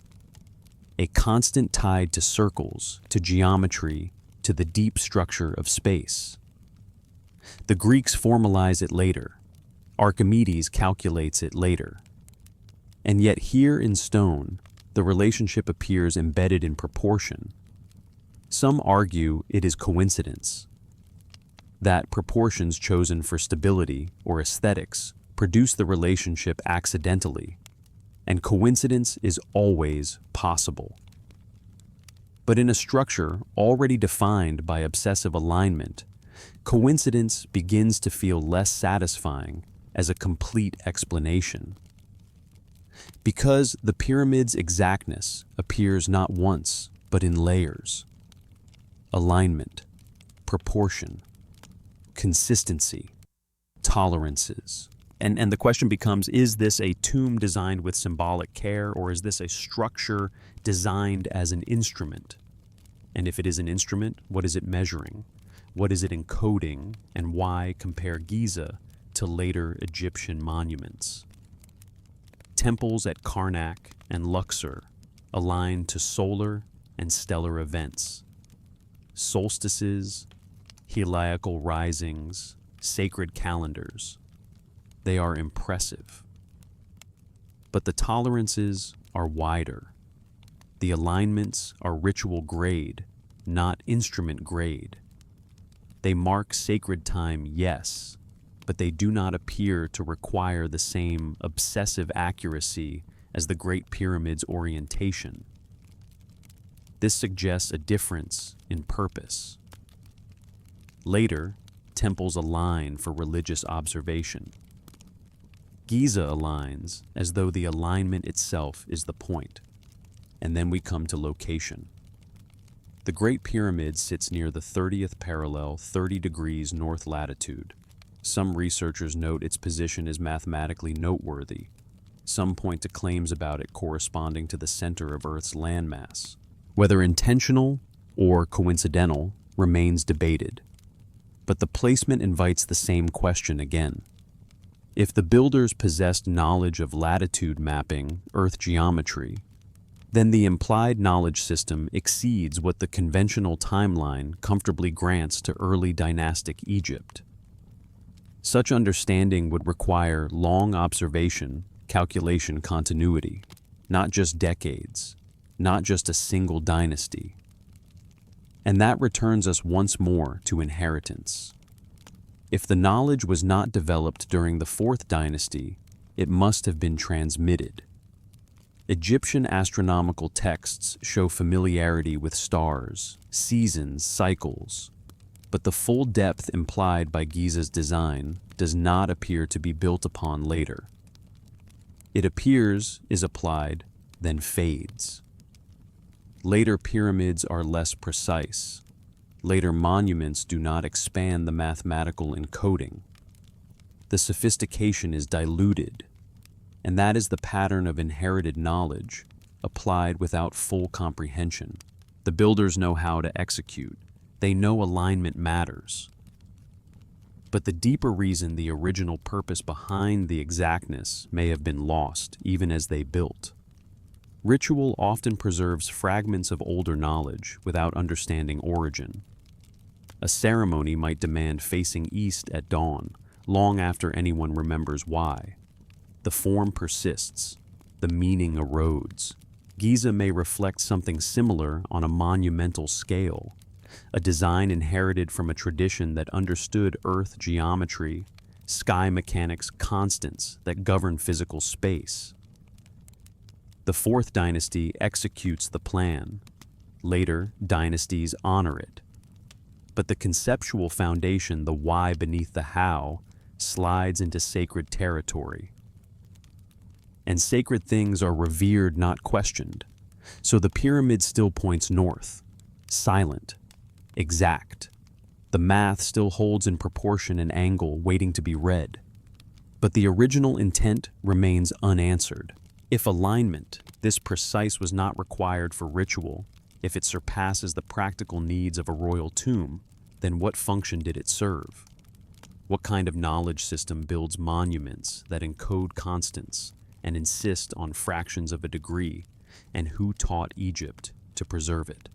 a constant tied to circles, to geometry, to the deep structure of space. The Greeks formalize it later. Archimedes calculates it later. And yet here in stone, the relationship appears embedded in proportion. Some argue it is coincidence, that proportions chosen for stability or aesthetics produce the relationship accidentally, and coincidence is always possible. But in a structure already defined by obsessive alignment, coincidence begins to feel less satisfying as a complete explanation. Because the pyramid's exactness appears not once, but in layers. Alignment, proportion, consistency, tolerances. And the question becomes, is this a tomb designed with symbolic care, or is this a structure designed as an instrument? And if it is an instrument, what is it measuring? What is it encoding? And why compare Giza to later Egyptian monuments? Temples at Karnak and Luxor align to solar and stellar events. Solstices, heliacal risings, sacred calendars. They are impressive. But the tolerances are wider. The alignments are ritual grade, not instrument grade. They mark sacred time, yes, but they do not appear to require the same obsessive accuracy as the Great Pyramid's orientation. This suggests a difference in purpose. Later, temples align for religious observation. Giza aligns as though the alignment itself is the point. And then we come to location. The Great Pyramid sits near the 30th parallel, 30 degrees north latitude. Some researchers note its position is mathematically noteworthy. Some point to claims about it corresponding to the center of Earth's landmass. Whether intentional or coincidental remains debated. But the placement invites the same question again. If the builders possessed knowledge of latitude mapping, Earth geometry, then the implied knowledge system exceeds what the conventional timeline comfortably grants to early dynastic Egypt. Such understanding would require long observation, calculation continuity, not just decades, not just a single dynasty. And that returns us once more to inheritance. If the knowledge was not developed during the fourth dynasty, it must have been transmitted. Egyptian astronomical texts show familiarity with stars, seasons, cycles, but the full depth implied by Giza's design does not appear to be built upon later. It appears, is applied, then fades. Later pyramids are less precise. Later monuments do not expand the mathematical encoding. The sophistication is diluted, and that is the pattern of inherited knowledge, applied without full comprehension. The builders know how to execute. They know alignment matters. But the deeper reason, the original purpose behind the exactness, may have been lost, even as they built. Ritual often preserves fragments of older knowledge without understanding origin. A ceremony might demand facing east at dawn, long after anyone remembers why. The form persists, the meaning erodes. Giza may reflect something similar on a monumental scale, a design inherited from a tradition that understood Earth geometry, sky mechanics constants that govern physical space. The fourth dynasty executes the plan. Later dynasties honor it. but the conceptual foundation, the why beneath the how, slides into sacred territory. And sacred things are revered, not questioned. So the pyramid still points north, silent, exact. The math still holds in proportion and angle, waiting to be read. But the original intent remains unanswered. If alignment, this precise, was not required for ritual, if it surpasses the practical needs of a royal tomb, then what function did it serve? What kind of knowledge system builds monuments that encode constants and insist on fractions of a degree, and who taught Egypt to preserve it?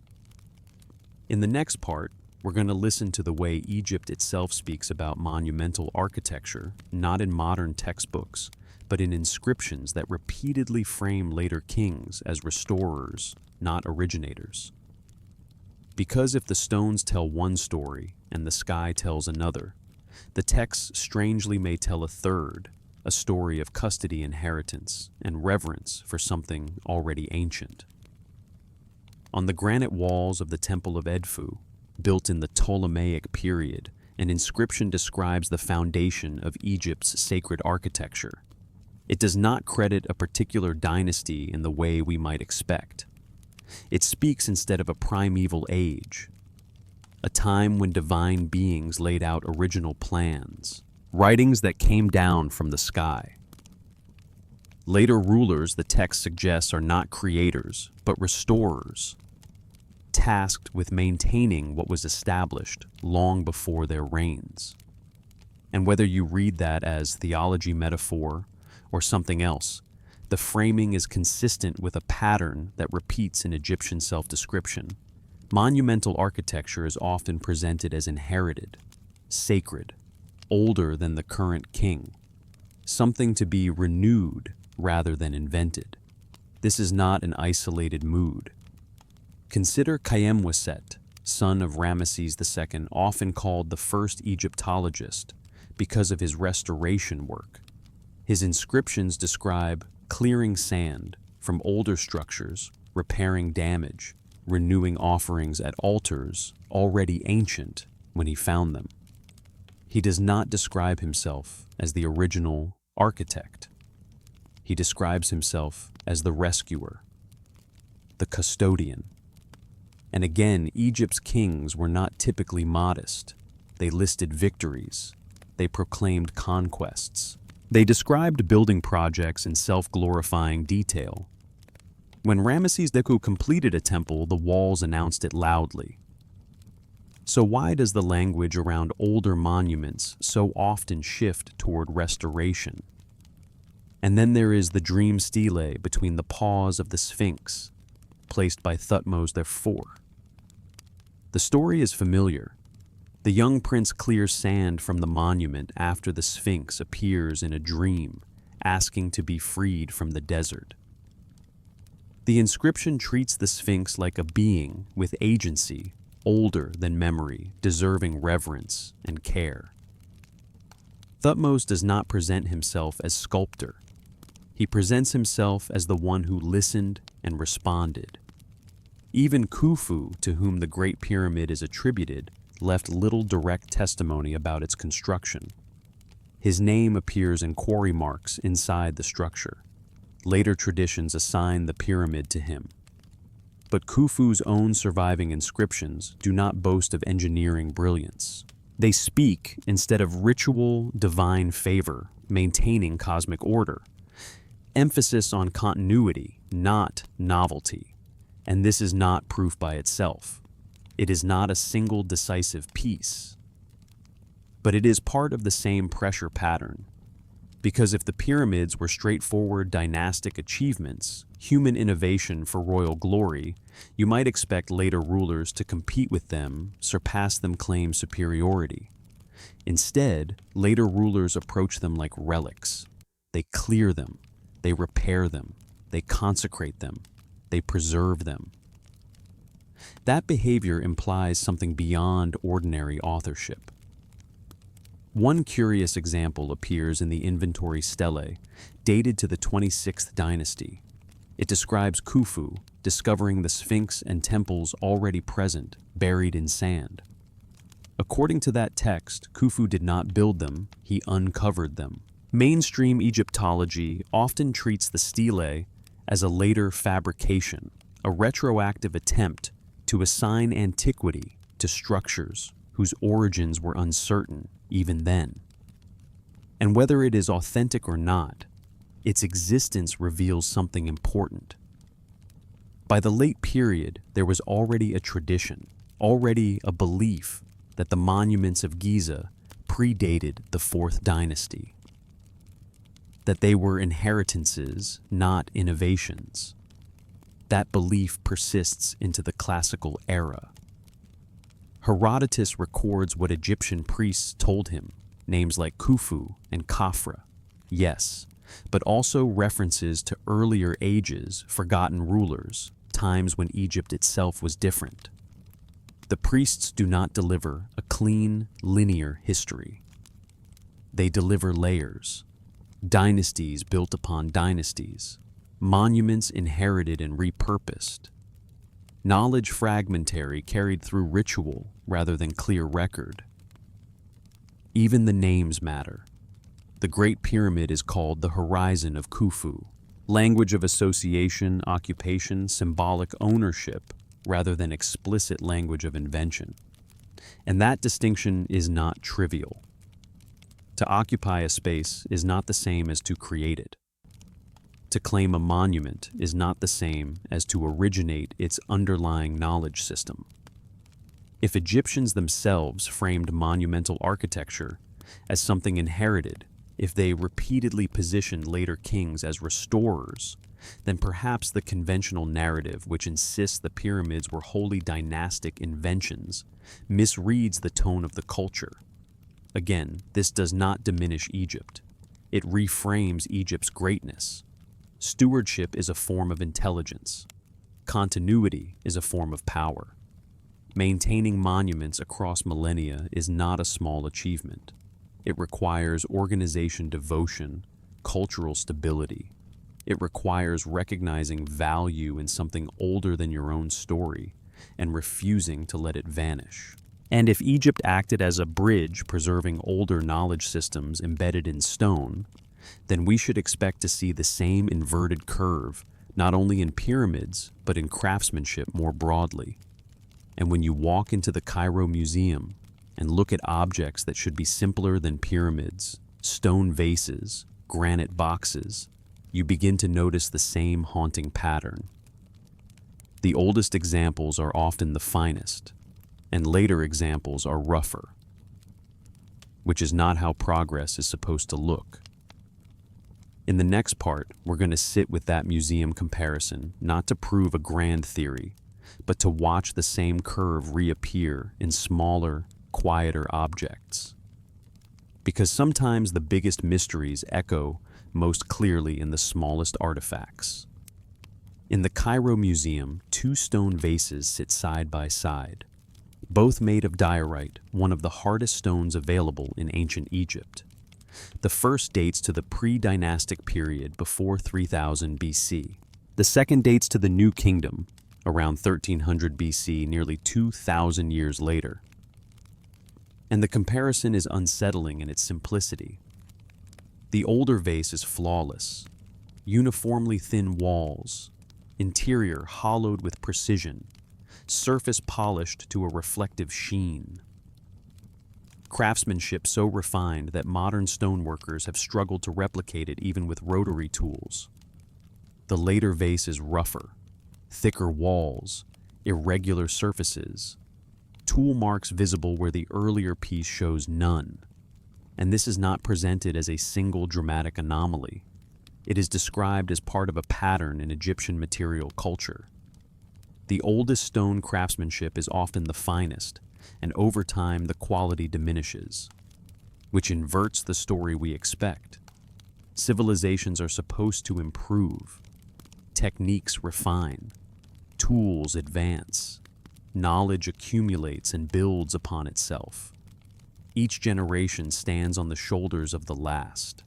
In the next part, we're going to listen to the way Egypt itself speaks about monumental architecture, not in modern textbooks, but in inscriptions that repeatedly frame later kings as restorers, not originators. Because if the stones tell one story and the sky tells another, the texts strangely may tell a third, a story of custody, inheritance, and reverence for something already ancient. On the granite walls of the Temple of Edfu, built in the Ptolemaic period, an inscription describes the foundation of Egypt's sacred architecture. It does not credit a particular dynasty in the way we might expect. It speaks instead of a primeval age, a time when divine beings laid out original plans, writings that came down from the sky. Later rulers, the text suggests, are not creators, but restorers, tasked with maintaining what was established long before their reigns. And whether you read that as theology metaphor or something else, the framing is consistent with a pattern that repeats in Egyptian self-description. Monumental architecture is often presented as inherited, sacred, older than the current king, something to be renewed rather than invented. This is not an isolated mood. Consider Khaemweset, son of Ramesses II, often called the first Egyptologist because of his restoration work. His inscriptions describe clearing sand from older structures, repairing damage, renewing offerings at altars already ancient when he found them. He does not describe himself as the original architect. He describes himself as the rescuer, the custodian. And again, Egypt's kings were not typically modest. They listed victories. They proclaimed conquests. They described building projects in self-glorifying detail. When Ramesses II completed a temple, the walls announced it loudly. So why does the language around older monuments so often shift toward restoration? And then there is the dream stele between the paws of the Sphinx, placed by Thutmose IV. The story is familiar. The young prince clears sand from the monument after the Sphinx appears in a dream, asking to be freed from the desert. The inscription treats the Sphinx like a being with agency, older than memory, deserving reverence and care. Thutmose does not present himself as sculptor. He presents himself as the one who listened and responded. Even Khufu, to whom the Great Pyramid is attributed, left little direct testimony about its construction. His name appears in quarry marks inside the structure. Later traditions assign the pyramid to him. But Khufu's own surviving inscriptions do not boast of engineering brilliance. They speak instead of ritual, divine favor, maintaining cosmic order. Emphasis on continuity, not novelty. And this is not proof by itself. It is not a single decisive piece. But it is part of the same pressure pattern. Because if the pyramids were straightforward dynastic achievements, human innovation for royal glory, you might expect later rulers to compete with them, surpass them, claim superiority. Instead, later rulers approach them like relics. They clear them, they repair them, they consecrate them, they preserve them. That behavior implies something beyond ordinary authorship. One curious example appears in the inventory stele, dated to the 26th dynasty. It describes Khufu discovering the Sphinx and temples already present, buried in sand. According to that text, Khufu did not build them, he uncovered them. Mainstream Egyptology often treats the stele as a later fabrication, a retroactive attempt to assign antiquity to structures whose origins were uncertain even then. And whether it is authentic or not, its existence reveals something important. By the late period, there was already a tradition, already a belief that the monuments of Giza predated the Fourth Dynasty, that they were inheritances, not innovations. That belief persists into the classical era. Herodotus records what Egyptian priests told him, names like Khufu and Khafra, yes, but also references to earlier ages, forgotten rulers, times when Egypt itself was different. The priests do not deliver a clean, linear history. They deliver layers, dynasties built upon dynasties, monuments inherited and repurposed, knowledge fragmentary carried through ritual rather than clear record. Even the names matter. The Great Pyramid is called the Horizon of Khufu, language of association, occupation, symbolic ownership, rather than explicit language of invention. And that distinction is not trivial. To occupy a space is not the same as to create it. To claim a monument is not the same as to originate its underlying knowledge system. If Egyptians themselves framed monumental architecture as something inherited, if they repeatedly positioned later kings as restorers, then perhaps the conventional narrative which insists the pyramids were wholly dynastic inventions misreads the tone of the culture. Again, this does not diminish Egypt. It reframes Egypt's greatness. Stewardship is a form of intelligence. Continuity is a form of power. Maintaining monuments across millennia is not a small achievement. It requires organization devotion, cultural stability. It requires recognizing value in something older than your own story and refusing to let it vanish. And if Egypt acted as a bridge preserving older knowledge systems embedded in stone, then we should expect to see the same inverted curve, not only in pyramids, but in craftsmanship more broadly. And when you walk into the Cairo Museum and look at objects that should be simpler than pyramids, stone vases, granite boxes, you begin to notice the same haunting pattern. The oldest examples are often the finest, and later examples are rougher, which is not how progress is supposed to look. In the next part, we're going to sit with that museum comparison, not to prove a grand theory, but to watch the same curve reappear in smaller, quieter objects. Because sometimes the biggest mysteries echo most clearly in the smallest artifacts. In the Cairo Museum, two stone vases sit side by side, both made of diorite, one of the hardest stones available in ancient Egypt. The first dates to the pre-dynastic period before 3000 BC. The second dates to the New Kingdom, around 1300 BC, nearly 2,000 years later. And the comparison is unsettling in its simplicity. The older vase is flawless, uniformly thin walls, interior hollowed with precision, surface polished to a reflective sheen. Craftsmanship so refined that modern stoneworkers have struggled to replicate it even with rotary tools. The later vase is rougher, thicker walls, irregular surfaces, tool marks visible where the earlier piece shows none. And this is not presented as a single dramatic anomaly. It is described as part of a pattern in Egyptian material culture. The oldest stone craftsmanship is often the finest, and over time the quality diminishes, which inverts the story we expect. Civilizations are supposed to improve, techniques refine, tools advance, knowledge accumulates and builds upon itself. Each generation stands on the shoulders of the last.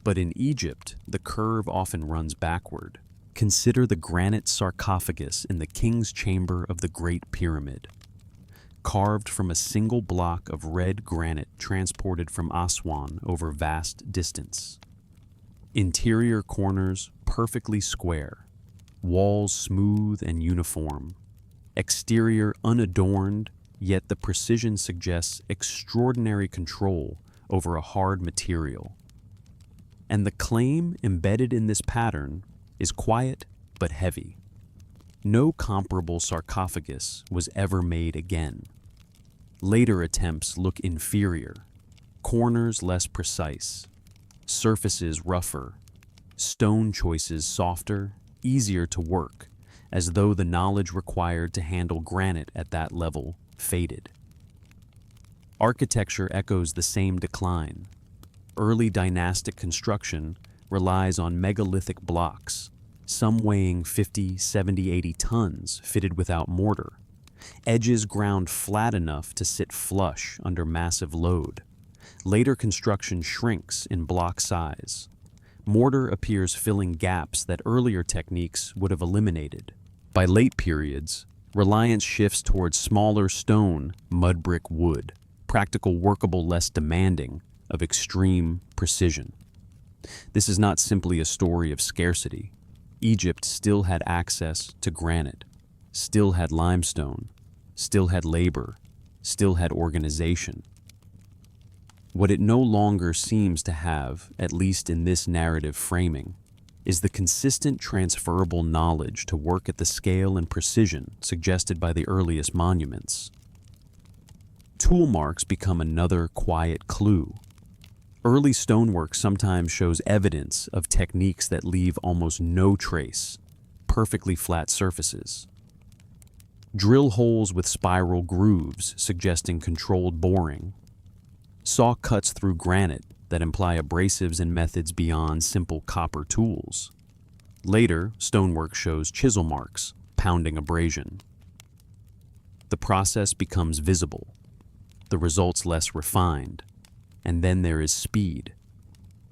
But in Egypt, the curve often runs backward. Consider the granite sarcophagus in the king's chamber of the Great Pyramid. carved from a single block of red granite transported from Aswan over vast distance. Interior corners perfectly square, walls smooth and uniform, exterior unadorned, yet the precision suggests extraordinary control over a hard material. And the claim embedded in this pattern is quiet but heavy. No comparable sarcophagus was ever made again. Later attempts look inferior, corners less precise, surfaces rougher, stone choices softer, easier to work, as though the knowledge required to handle granite at that level faded. Architecture echoes the same decline. Early dynastic construction relies on megalithic blocks, some weighing 50, 70, 80 tons, fitted without mortar. Edges ground flat enough to sit flush under massive load. Later construction shrinks in block size. Mortar appears filling gaps that earlier techniques would have eliminated. By late periods, reliance shifts towards smaller stone, mud brick wood, practical, workable, less demanding, of extreme precision. This is not simply a story of scarcity. Egypt still had access to granite, still had limestone, still had labor, still had organization. What it no longer seems to have, at least in this narrative framing, is the consistent transferable knowledge to work at the scale and precision suggested by the earliest monuments. Tool marks become another quiet clue. Early stonework sometimes shows evidence of techniques that leave almost no trace, perfectly flat surfaces. Drill holes with spiral grooves suggesting controlled boring. Saw cuts through granite that imply abrasives and methods beyond simple copper tools. Later, stonework shows chisel marks, pounding abrasion. The process becomes visible, the results less refined. And then there is speed.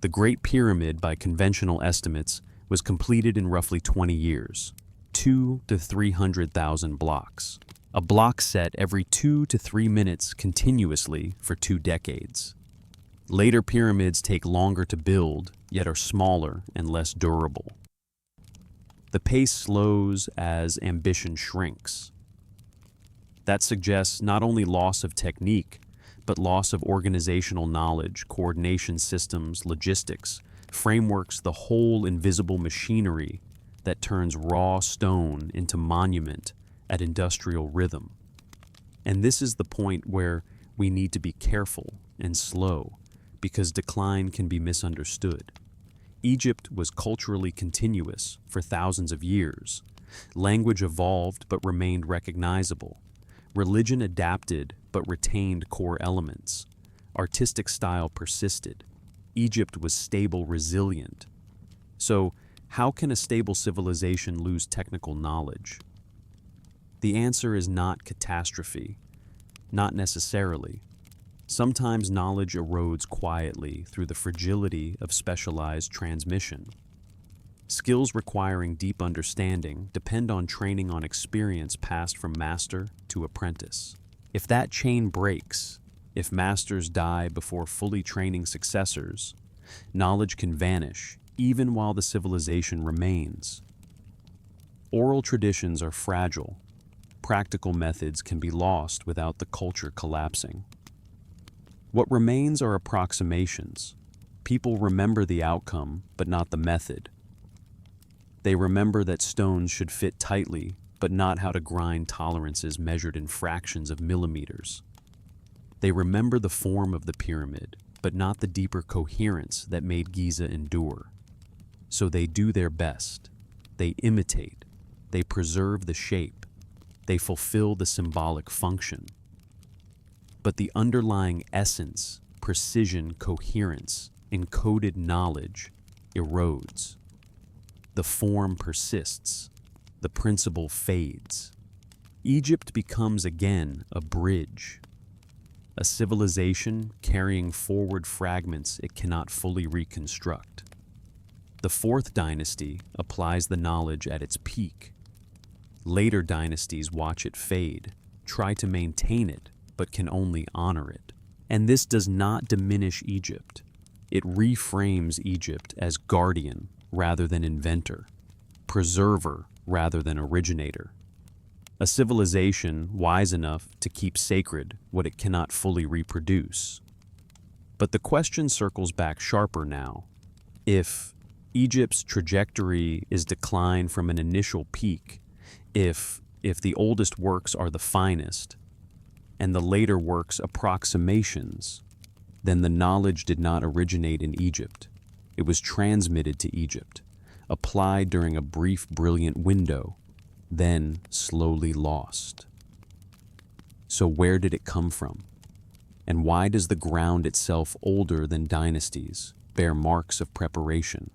The Great Pyramid, by conventional estimates, was completed in roughly 20 years, 200,000 to 300,000 blocks. A block set every 2 to 3 minutes continuously for 2 decades. Later pyramids take longer to build, yet are smaller and less durable. The pace slows as ambition shrinks. That suggests not only loss of technique, but loss of organizational knowledge, coordination systems, logistics, frameworks, the whole invisible machinery that turns raw stone into monument at industrial rhythm. And this is the point where we need to be careful and slow, because decline can be misunderstood. Egypt was culturally continuous for thousands of years. Language evolved but remained recognizable. Religion adapted but retained core elements. Artistic style persisted. Egypt was stable, resilient. So, how can a stable civilization lose technical knowledge? The answer is not catastrophe. Not necessarily. Sometimes knowledge erodes quietly through the fragility of specialized transmission. Skills requiring deep understanding depend on training on experience passed from master to apprentice. If that chain breaks, if masters die before fully training successors, knowledge can vanish even while the civilization remains. Oral traditions are fragile. Practical methods can be lost without the culture collapsing. What remains are approximations. People remember the outcome, but not the method. They remember that stones should fit tightly, but not how to grind tolerances measured in fractions of millimeters. They remember the form of the pyramid, but not the deeper coherence that made Giza endure. So they do their best. They imitate. They preserve the shape. They fulfill the symbolic function. But the underlying essence, precision, coherence, encoded knowledge erodes. The form persists. The principle fades. Egypt becomes again a bridge, a civilization carrying forward fragments it cannot fully reconstruct. The fourth dynasty applies the knowledge at its peak. Later dynasties watch it fade, try to maintain it, but can only honor it. And this does not diminish Egypt. It reframes Egypt as guardian rather than inventor, preserver rather than originator. A civilization wise enough to keep sacred what it cannot fully reproduce. But the question circles back sharper now. If Egypt's trajectory is decline from an initial peak, if the oldest works are the finest, and the later works approximations, then the knowledge did not originate in Egypt. It was transmitted to Egypt, applied during a brief, brilliant window, then slowly lost. So where did it come from? And why does the ground itself, older than dynasties, bear marks of preparation?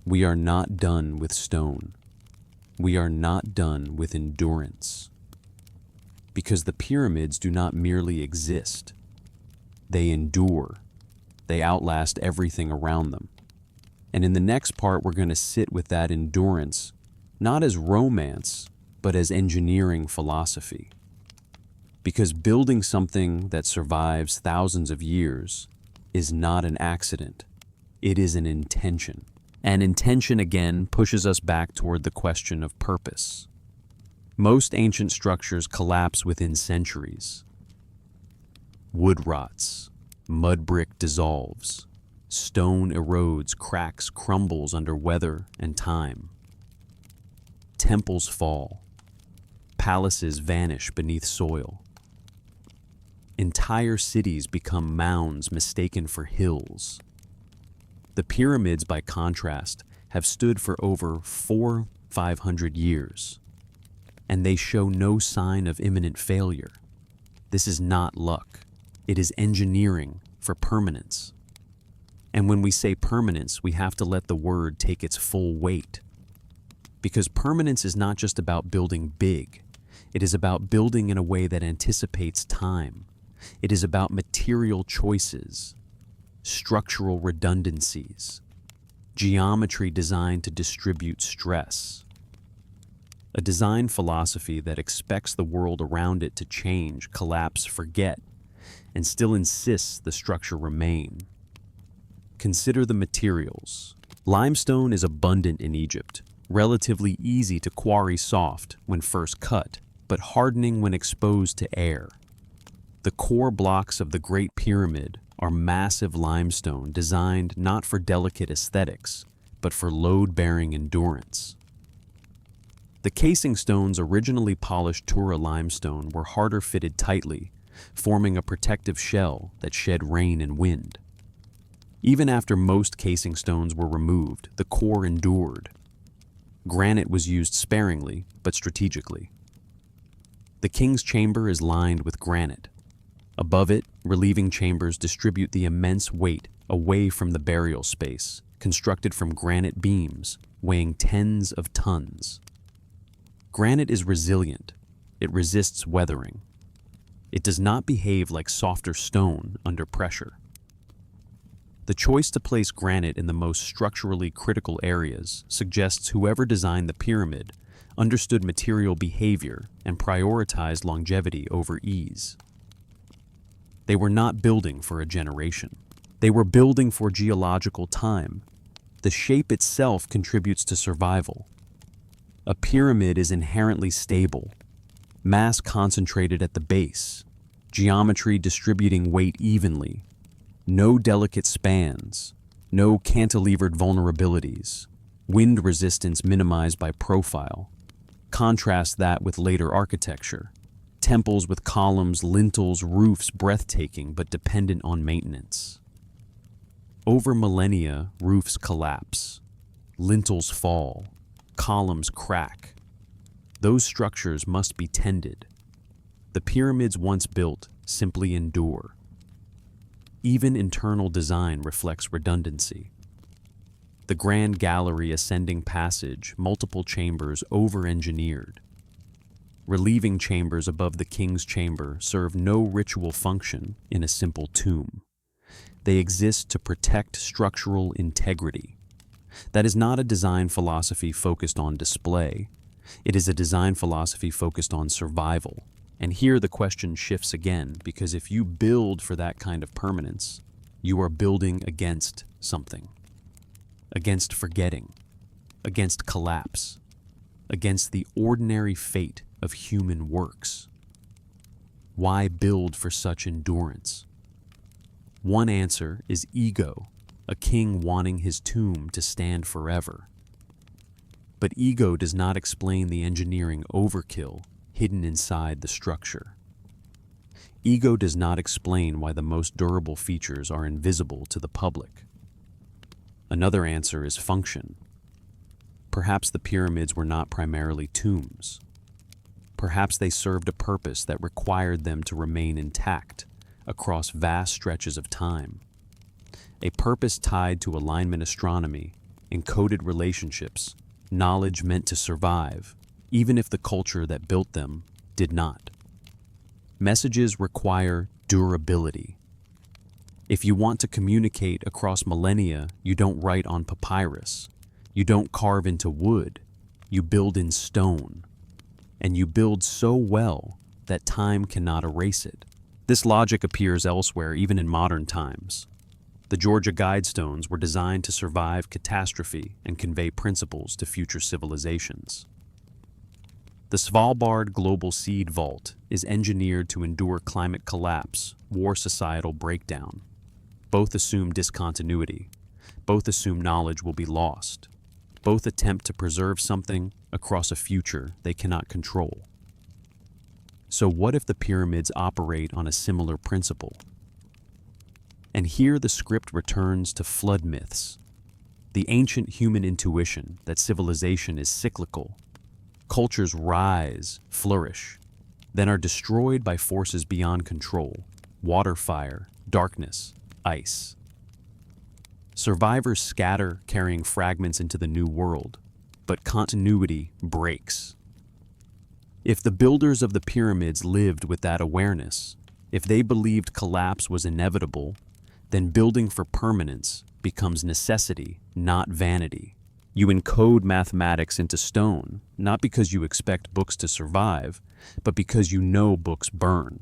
We are not done with stone. We are not done with endurance. Because the pyramids do not merely exist. They endure. They outlast everything around them. And in the next part, we're going to sit with that endurance, not as romance, but as engineering philosophy. Because building something that survives thousands of years is not an accident. It is an intention. And intention again pushes us back toward the question of purpose. Most ancient structures collapse within centuries. Wood rots, mud brick dissolves, stone erodes, cracks, crumbles under weather and time. Temples fall, palaces vanish beneath soil. Entire cities become mounds mistaken for hills. The pyramids, by contrast, have stood for over 400-500 years, and they show no sign of imminent failure. This is not luck. It is engineering for permanence. And when we say permanence, we have to let the word take its full weight. Because permanence is not just about building big. It is about building in a way that anticipates time. It is about material choices, structural redundancies, geometry designed to distribute stress. A design philosophy that expects the world around it to change, collapse, forget, and still insists the structure remain. Consider the materials. Limestone is abundant in Egypt, relatively easy to quarry, soft when first cut, but hardening when exposed to air. The core blocks of the Great Pyramid are massive limestone designed not for delicate aesthetics, but for load-bearing endurance. The casing stones, originally polished Tura limestone, were harder fitted tightly, forming a protective shell that shed rain and wind. Even after most casing stones were removed, the core endured. Granite was used sparingly, but strategically. The king's chamber is lined with granite. Above it, relieving chambers distribute the immense weight away from the burial space, constructed from granite beams weighing tens of tons. Granite is resilient. It resists weathering. It does not behave like softer stone under pressure. The choice to place granite in the most structurally critical areas suggests whoever designed the pyramid understood material behavior and prioritized longevity over ease. They were not building for a generation. They were building for geological time. The shape itself contributes to survival. A pyramid is inherently stable, mass concentrated at the base, geometry distributing weight evenly, no delicate spans, no cantilevered vulnerabilities, wind resistance minimized by profile. Contrast that with later architecture. Temples with columns, lintels, roofs breathtaking but dependent on maintenance. Over millennia, roofs collapse, lintels fall, columns crack. Those structures must be tended. The pyramids once built simply endure. Even internal design reflects redundancy. The grand gallery, ascending passage, multiple chambers over-engineered. Relieving chambers above the king's chamber serve no ritual function in a simple tomb. They exist to protect structural integrity. That is not a design philosophy focused on display. It is a design philosophy focused on survival. And here the question shifts again, because if you build for that kind of permanence, you are building against something, against forgetting, against collapse, against the ordinary fate of human works. Why build for such endurance? One answer is ego, a king wanting his tomb to stand forever. But ego does not explain the engineering overkill hidden inside the structure. Ego does not explain why the most durable features are invisible to the public. Another answer is function. Perhaps the pyramids were not primarily tombs. Perhaps they served a purpose that required them to remain intact across vast stretches of time. A purpose tied to alignment astronomy, encoded relationships, knowledge meant to survive, even if the culture that built them did not. Messages require durability. If you want to communicate across millennia, you don't write on papyrus. You don't carve into wood. You build in stone. And you build so well that time cannot erase it. This logic appears elsewhere, even in modern times. The Georgia Guidestones were designed to survive catastrophe and convey principles to future civilizations. The Svalbard Global Seed Vault is engineered to endure climate collapse, war societal breakdown. Both assume discontinuity. Both assume knowledge will be lost. Both attempt to preserve something across a future they cannot control. So what if the pyramids operate on a similar principle? And here the script returns to flood myths, the ancient human intuition that civilization is cyclical. Cultures rise, flourish, then are destroyed by forces beyond control: water, fire, darkness, ice. Survivors scatter, carrying fragments into the new world, but continuity breaks. If the builders of the pyramids lived with that awareness, if they believed collapse was inevitable, then building for permanence becomes necessity, not vanity. You encode mathematics into stone, not because you expect books to survive, but because you know books burn.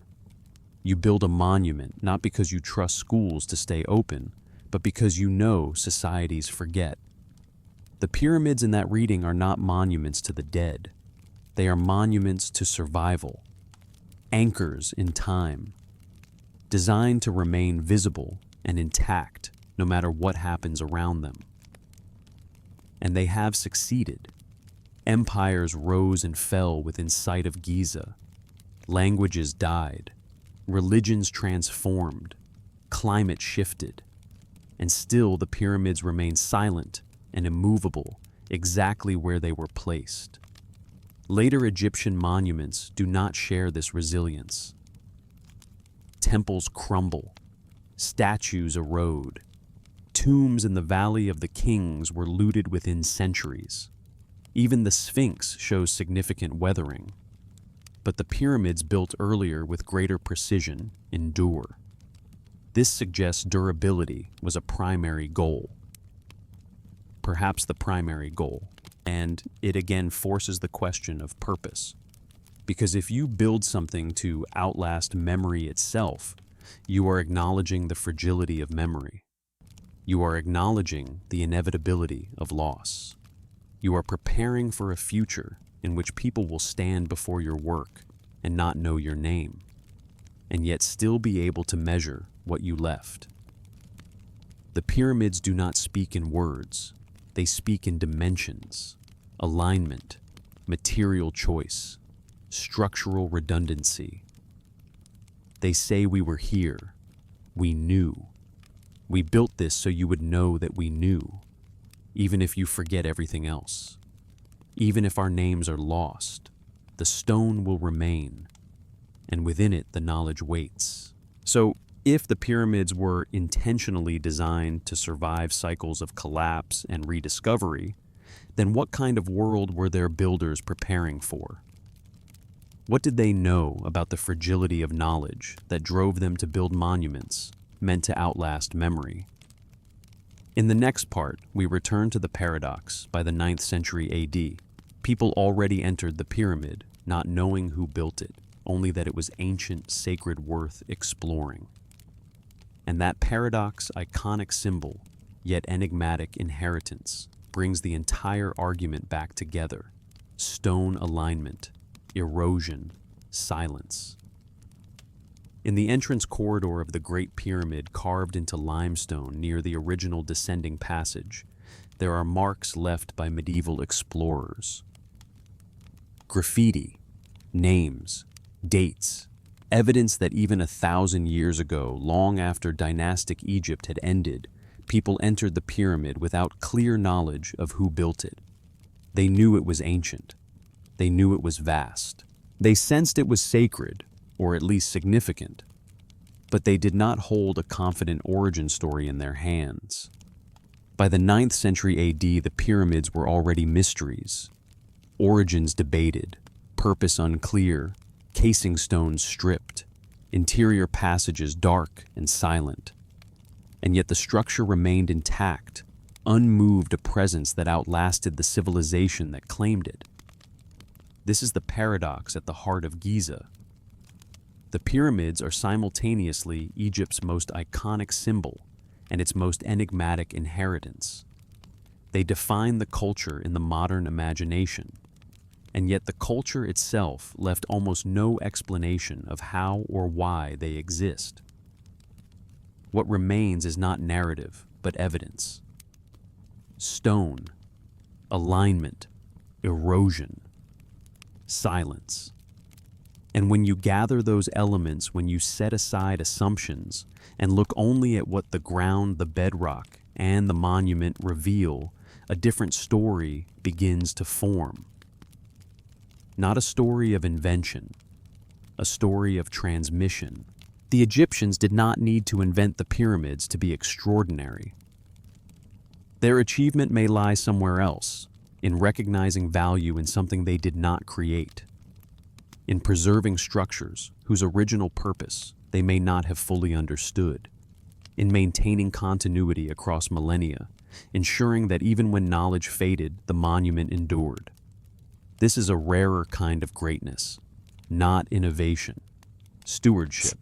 You build a monument, not because you trust schools to stay open, but because you know societies forget. The pyramids in that reading are not monuments to the dead. They are monuments to survival, anchors in time, designed to remain visible and intact no matter what happens around them. And they have succeeded. Empires rose and fell within sight of Giza. Languages died. Religions transformed. Climate shifted. And still the pyramids remain silent and immovable, exactly where they were placed. Later Egyptian monuments do not share this resilience. Temples crumble. Statues erode. Tombs in the Valley of the Kings were looted within centuries. Even the Sphinx shows significant weathering. But the pyramids built earlier with greater precision endure. This suggests durability was a primary goal. Perhaps the primary goal. And it again forces the question of purpose. Because if you build something to outlast memory itself, you are acknowledging the fragility of memory. You are acknowledging the inevitability of loss. You are preparing for a future in which people will stand before your work and not know your name, and yet still be able to measure what you left. The pyramids do not speak in words. They speak in dimensions, alignment, material choice, structural redundancy. They say we were here. We knew. We built this so you would know that we knew, even if you forget everything else. Even if our names are lost, the stone will remain, and within it the knowledge waits. So, if the pyramids were intentionally designed to survive cycles of collapse and rediscovery, then what kind of world were their builders preparing for? What did they know about the fragility of knowledge that drove them to build monuments meant to outlast memory? In the next part, we return to the paradox by the 9th century AD. People already entered the pyramid, not knowing who built it. only that it was ancient, sacred, worth exploring. And that paradox, iconic symbol, yet enigmatic inheritance, brings the entire argument back together. Stone alignment, erosion, silence. In the entrance corridor of the Great Pyramid carved into limestone near the original descending passage, there are marks left by medieval explorers. Graffiti, names, dates, evidence that even 1,000 years ago, long after dynastic Egypt had ended, people entered the pyramid without clear knowledge of who built it. They knew it was ancient. They knew it was vast. They sensed it was sacred, or at least significant. But they did not hold a confident origin story in their hands. By the 9th century AD, the pyramids were already mysteries. Origins debated, purpose unclear, casing stones stripped, interior passages dark and silent. And yet the structure remained intact, unmoved, a presence that outlasted the civilization that claimed it. This is the paradox at the heart of Giza. The pyramids are simultaneously Egypt's most iconic symbol and its most enigmatic inheritance. They define the culture in the modern imagination, and yet the culture itself left almost no explanation of how or why they exist. What remains is not narrative, but evidence. Stone, alignment, erosion, silence. And when you gather those elements, when you set aside assumptions and look only at what the ground, the bedrock, and the monument reveal, a different story begins to form. Not a story of invention, a story of transmission. The Egyptians did not need to invent the pyramids to be extraordinary. Their achievement may lie somewhere else, in recognizing value in something they did not create, in preserving structures whose original purpose they may not have fully understood, in maintaining continuity across millennia, ensuring that even when knowledge faded, the monument endured. This is a rarer kind of greatness, not innovation, stewardship.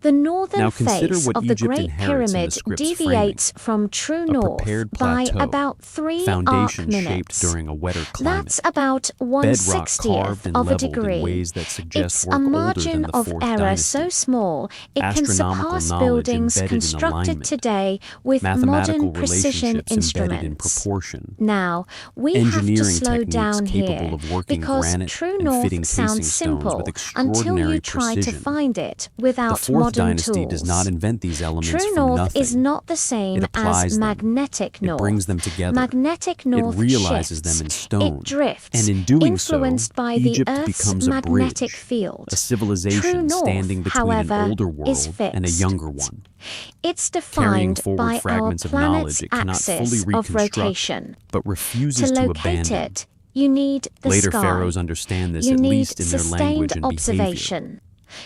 The northern Now consider face what of the Egypt Great inherits in the Pyramid script's deviates from true a north prepared by plateau, about 3 arc foundation shaped minutes. during a wetter climate. That's about Bedrock carved 1/60th and of a leveled degree. in ways that suggest It's work a older margin than the of Fourth error Dynasty. so small it can Astronomical surpass knowledge buildings embedded in constructed alignment. today with Mathematical modern precision relationships embedded in instruments. proportion. Now, we have to Engineering slow techniques down capable here of working because granite true and north fitting casing sounds stones simple with until extraordinary you try to precision. find it The without Fourth modern Dynasty tools. does not invent these elements True from north nothing. is not the same It applies as them. magnetic north. It brings them together. Magnetic north It realizes shifts. them in stone. It drifts, And in doing influenced so, by Egypt the Earth's becomes a magnetic bridge, field. a civilization True north, standing between however, an older world is fixed. and a younger one. It's Carrying defined forward by our fragments of planet's knowledge it cannot fully axis of reconstruct, rotation. but refuses To to locate abandon. it, you need the Later sky. pharaohs understand this, You at need least in their sustained language and behavior. observation.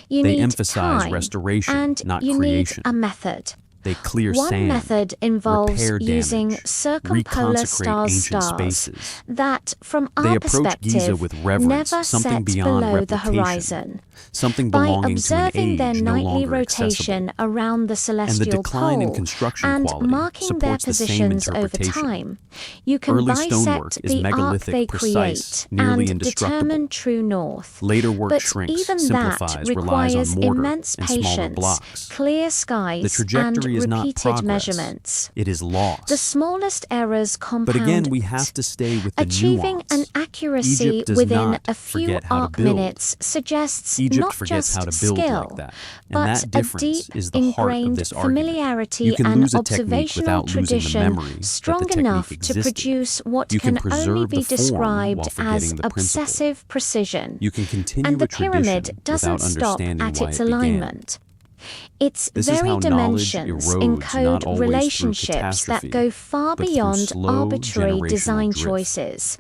You They need emphasize time, restoration, and not you creation. need a method. They clear One sand, method involves repair using damage, circumpolar reconsecrate ancient stars spaces. that, from They our approach Giza perspective, with reverence, never something set beyond below the replication, horizon. something By belonging to an observing age their no nightly longer rotation accessible. around the And the celestial decline in pole construction and quality marking their supports the same positions over interpretation. time, you can Early stonework bisect is the arc megalithic, they precise, create nearly and indestructible. determine true north. Later work But shrinks, even simplifies, that relies on requires mortar immense and smaller patience, blocks. clear The skies, and trajectory is not repeated progress. measurements. It is loss. The smallest errors compound. But again, we have to stay with the Achieving nuance. an accuracy Egypt does within not a few forget how to arc build. minutes suggests Egypt not forgets just how to build skill, like that. And but that a difference deep, is the heart of ingrained this argument. familiarity You can and lose a technique observational without losing the tradition memory that strong the technique enough to existed. produce what You can can only preserve be the form described while as forgetting the principle. obsessive precision. You can continue And the a tradition pyramid doesn't without stop understanding at why its it began. alignment. Its This is very how knowledge dimensions erodes, not encode always through relationships catastrophe, that go far but through beyond slow arbitrary generational design drift. choices.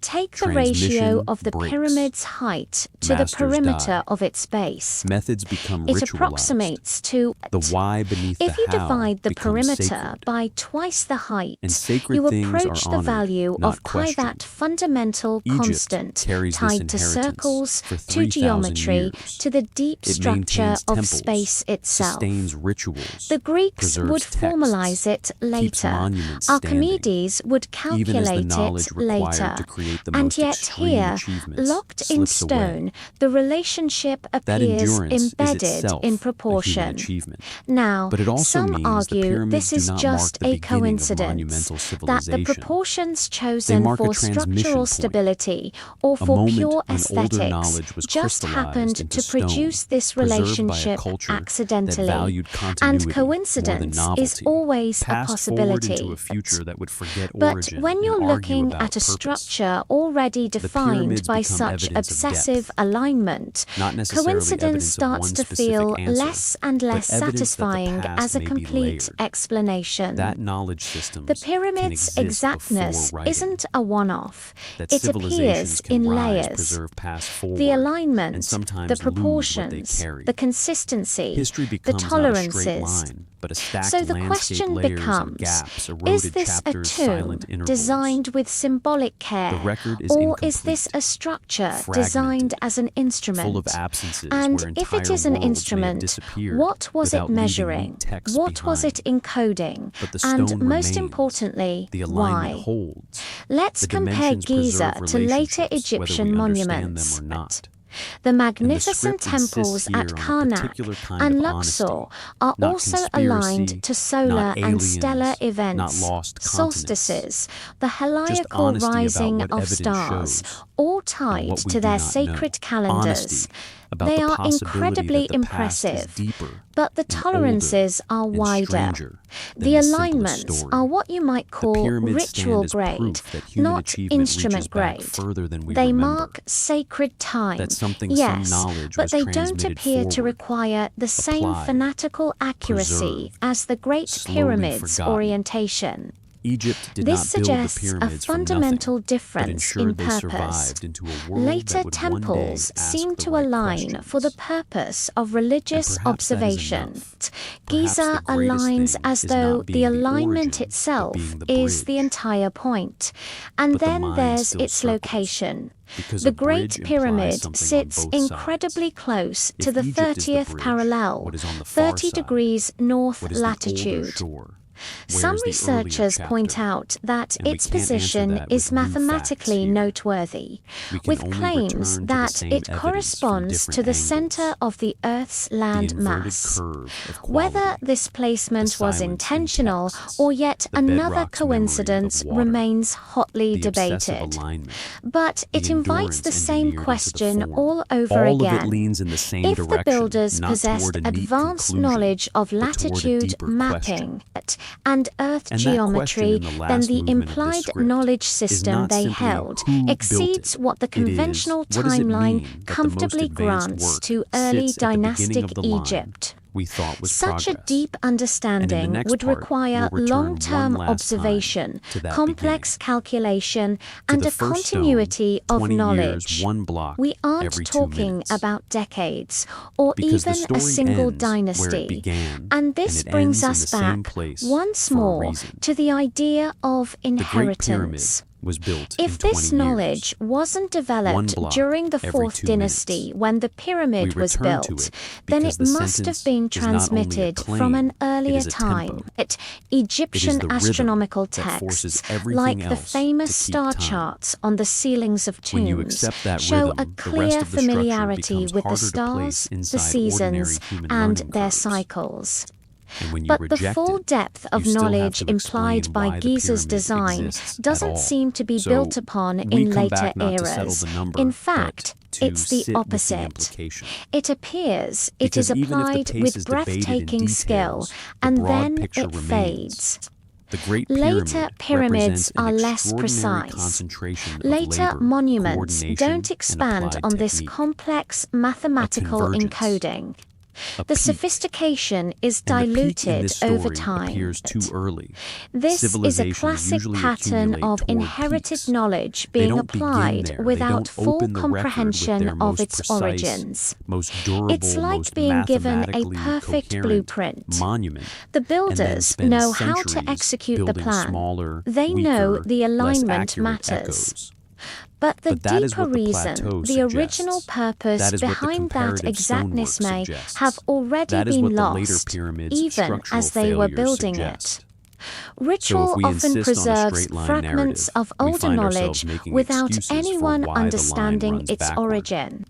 Take the ratio of the breaks. pyramid's height to the Masters perimeter die. of its base. Methods become It ritualized. approximates to The why beneath If the you how divide the becomes perimeter sacred. by twice the height, And sacred you things approach are the honored, value not of pi, that questioned. fundamental Egypt constant carries this tied to inheritance circles, for to 3,000 geometry, years. to the deep It structure maintains of temples, space itself. sustains rituals, The Greeks preserves would texts, formalize it keeps later. monuments standing, Archimedes would even as the calculate knowledge it required later. to create the And most yet extreme here, achievements locked in slips away. stone, the relationship That appears endurance is embedded itself in a human proportion. achievement. Now, But it also some means the argue pyramids this is do not just mark the a beginning of coincidence, monumental that the civilization. proportions They chosen mark a for transmission structural point, stability or a for moment pure when older aesthetics knowledge was just crystallized happened into to stone, produce this preserved by a relationship culture that accidentally. valued And continuity more than coincidence novelty. is always a Passed forward possibility. into a future that would forget But origin when and you're argue looking about at a purpose. structure already defined pyramids by become such evidence of obsessive depth, alignment, not necessarily coincidence evidence of starts one to specific feel answer, less and but less evidence that the satisfying past as a may be complete layered. explanation. That knowledge systems The can pyramid's exist exactness before writing. isn't a one-off. That It civilizations appears can in rise, layers. preserve, pass forward, The and alignment, sometimes the lose what they proportions, carry. the consistency, History the becomes not a straight tolerances. line, but a stacked So the landscape, question layers and becomes, gaps, is eroded this a chapters, tomb silent intervals. designed with symbolic care, The record is or is this incomplete, a structure fragmented, designed as an instrument? full of absences And where if it entire is an worlds may have instrument, disappeared what was it without leaving measuring? neat text What was behind. it encoding? But the And stone most remains. importantly, The alignment why? holds. Let's The compare dimensions Giza preserve to later relationships, whether Egyptian we understand monuments. them or not. The And the magnificent script insists temples here at on a Karnak particular kind and of Luxor honesty, are not also conspiracy, aligned to solar not and aliens, stellar events, not lost continents. solstices, the heliacal honesty about rising what of evidence stars, shows all and tied what we to do their not sacred know. calendars. Honesty about They the are possibility incredibly that the past is impressive, deeper but the and tolerances older are and wider. stranger than The the simplest alignments story. are what you might The call pyramids ritual stand as grade, proof that human not achievement reaches instrument back grade. further than we They remember. mark sacred time, That something, yes, some knowledge but was they don't transmitted appear to forward, require the same applied, fanatical accuracy preserved, as the Great slowly Pyramid's forgotten. orientation. Egypt did This not build the suggests a pyramids from fundamental nothing, but difference ensured in they purpose. survived into a world Later that would temples one day ask seem the to right align for the questions. purpose of religious And perhaps that is observation. enough. Perhaps Giza the greatest aligns thing as is though not the being the alignment origin, but itself being the is the bridge. entire point. And But the then mind there's still its circles, location. because The a bridge Great implies Pyramid something on sits both incredibly sides. close If to the Egypt is the 30th bridge, parallel, what is on the far 30 side? degrees north What is the older latitude. shore? Some Where's the earlier researchers point chapter? out that And we its can't answer position that is with new mathematically facts here. noteworthy, We can with only claims return to the that same it evidence from corresponds to different the center angles. of the Earth's The land inverted mass. curve of Whether quality, this placement the was silence in intentional texts, or yet the another bedrock's memory of coincidence water, remains hotly the obsessive debated. alignment, But the it invites endurance the same engineered into the question form. all over All again. of it leans in the same If direction, the builders not possessed toward a neat advanced conclusion, knowledge of but toward a latitude deeper mapping and Earth And that question geometry, in the then last the movement of the implied script knowledge is system not they simply held who built exceeds it. what the It is, conventional what does it timeline mean that the most comfortably advanced grants work to early sits at the beginning dynastic of the line Egypt. we thought was Such a progress? deep understanding next would part, require we'll return long-term one last observation, time to that complex calculation, To and the a first stone, continuity of 20 knowledge. years, one block We aren't every 2 talking minutes. about decades or Because the even a story single ends where it dynasty. began, And this and it brings ends in us the same back place once for a more reason. to the idea of The Great Pyramid inheritance. was built in If 20 this years. knowledge wasn't One developed block during the every 4th 2 dynasty minutes. when the pyramid We was return to built, it then because it the must have sentence been is not only a transmitted claim, from an it earlier is a tempo. time. Egyptian the rhythm astronomical that forces texts, everything like the else famous to keep star time. charts on the ceilings of When you tombs, accept that show rhythm, a the rest clear of the structure familiarity becomes with the harder to place stars, the inside seasons, ordinary human and learning their curves. cycles. And when you But the reject full it, depth of you still have knowledge to implied explain by why the Giza's pyramid design exists at doesn't all. seem to be So built upon we in come later back not to settle eras. the number, In but fact, to it's the sit with the opposite. implication. It appears it Because is even if the applied pace with is debated in breathtaking skill, details, the and broad then picture it remains. fades. The Great Pyramid Later pyramids represents an are less extraordinary precise. concentration of Later labor, monuments coordination, don't and expand applied on this technique. complex mathematical convergence. encoding. A The peak. sophistication is And the peak in diluted this over story time. appears too early. This is a Civilizations classic usually pattern accumulate of toward inherited peaks. knowledge They being don't begin applied there. They without don't full open the record with comprehension their of most its precise, origins. most durable, It's like most being given a mathematically perfect coherent blueprint. monument, The and then builders spend know how centuries to execute the building plan. smaller, They weaker, know the less alignment accurate matters. echoes. But the But that is deeper what the reason, plateau the original suggests. purpose That is what the behind that comparative exactness stonework may suggests. have already That is been what the later lost, pyramids' even structural as they were failures building suggest. it. Ritual we often insist on a preserves straight-line fragments narrative, of we older find knowledge ourselves making without excuses for anyone why the line understanding runs its backward. origin.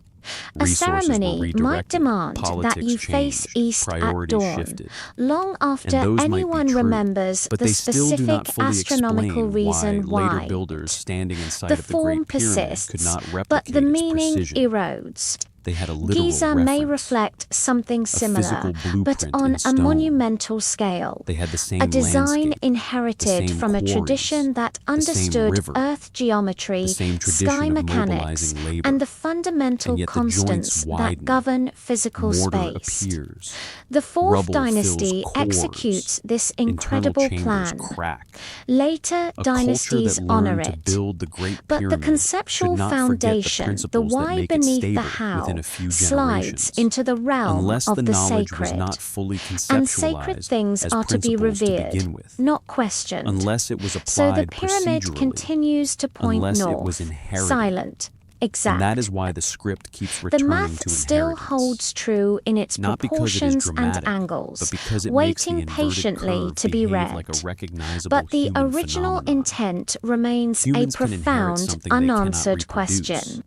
A Resources were ceremony might redirected, demand that politics you face changed, east at priorities dawn, shifted. long after And those might be anyone true, remembers but the they still do not specific fully astronomical explain reason why later why. builders standing inside The of the form Great Pyramid persists, could not but replicate the its meaning precision. erodes. They had a literal Giza may reference, reflect something similar, physical but blueprint on in a stone. monumental scale. They had the same A design landscape, inherited the same from a quarries, tradition that the same understood river, Earth geometry, the same tradition sky of mechanics, mobilizing labor. and the fundamental And yet the joints constants that widen, govern physical mortar space. appears, The Fourth rubble Dynasty fills cores, executes this internal incredible chambers plan. crack. Later A dynasties culture that honor learned to it. build the Great But Pyramid the conceptual should not forget the foundation, the principles that why make it beneath the stable how, within a few slides generations. into the realm Unless of the the knowledge was sacred. not fully And sacred conceptualized things as are to be principles to revered, begin with. not questioned. Unless it was So the applied pyramid procedurally. continues to point Unless north, it was inherited. silent, exact. And that is why the script keeps The returning math to still inheritance. holds true in its Not because it is proportions dramatic, and angles, but because it makes the waiting inverted patiently curve to be behave read. like a recognizable But the human original phenomenon. intent remains Humans a can inherit profound, something they cannot unanswered reproduce. question.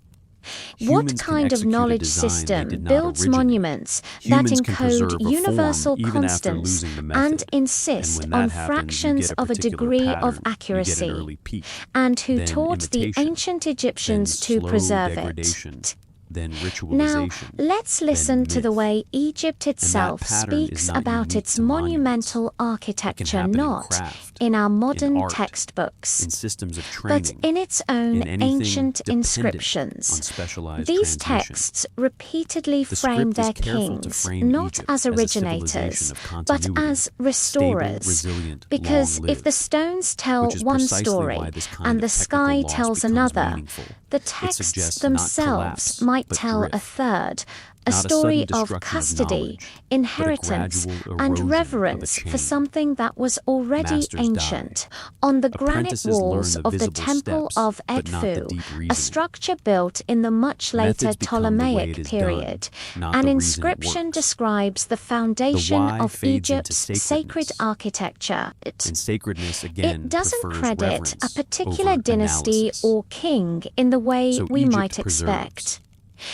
Humans What can kind of execute a knowledge design they system did not builds originate. monuments that Humans can preserve encode a form universal even after constants losing the method. and insist And when on that happens, you fractions get a of a particular degree pattern, of you get an accuracy, early peak, and who then taught the imitation, ancient then Egyptians to slow preserve degradation, it? then Now, ritualization, let's listen then to the myth. way Egypt itself pattern is speaks not about unique its to monuments. monumental It can architecture, happen in not craft, in our in modern art, textbooks, in systems of but training, in its own in anything ancient dependent inscriptions. on specialized These transmission. texts repeatedly The frame script is their careful to kings frame not Egypt as as a originators, civilization of but continuity, as stable, restorers. resilient, Because if long-lived, the stones tell which is one precisely story why this kind and of the technical sky loss tells becomes another, meaningful. the It texts suggests not themselves collapse, might but tell a drift. third, a Not a story sudden of destruction of custody, knowledge, but a inheritance, gradual and erosion reverence of a for chain. something that was already Masters die. ancient. On the granite Apprentices learn walls the of the visible Temple steps, of but not the Edfu, deep a reasoning. structure built in the much later Methods become the way it Ptolemaic is period, done, not an the reason it inscription works. describes the foundation why of fades into Egypt's sacred sacredness. architecture. And sacredness again It doesn't prefers credit a reverence particular over dynasty analysis. or king in the way So we Egypt might preserves. expect.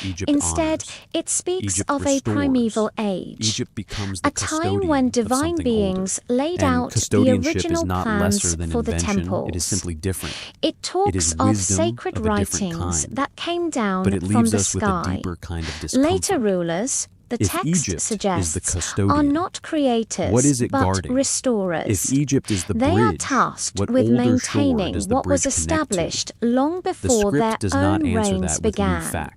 Egypt Instead, honors. it speaks Egypt of a restores. primeval age, Egypt becomes the a time custodian when of divine something beings older. laid And out the custodianship original is not plans lesser than for the invention, temples. it is simply different. It talks is of wisdom sacred of a different writings kind. that came down But it from leaves the us with a sky. deeper kind of discomfort. Later rulers, the If text Egypt is the suggests, are custodian, not creators what is it but guarding? restorers. If Egypt is the They bridge, are tasked what with older shore maintaining does the what was bridge connect to? established long The before their script does not own answer reigns that with new began. facts.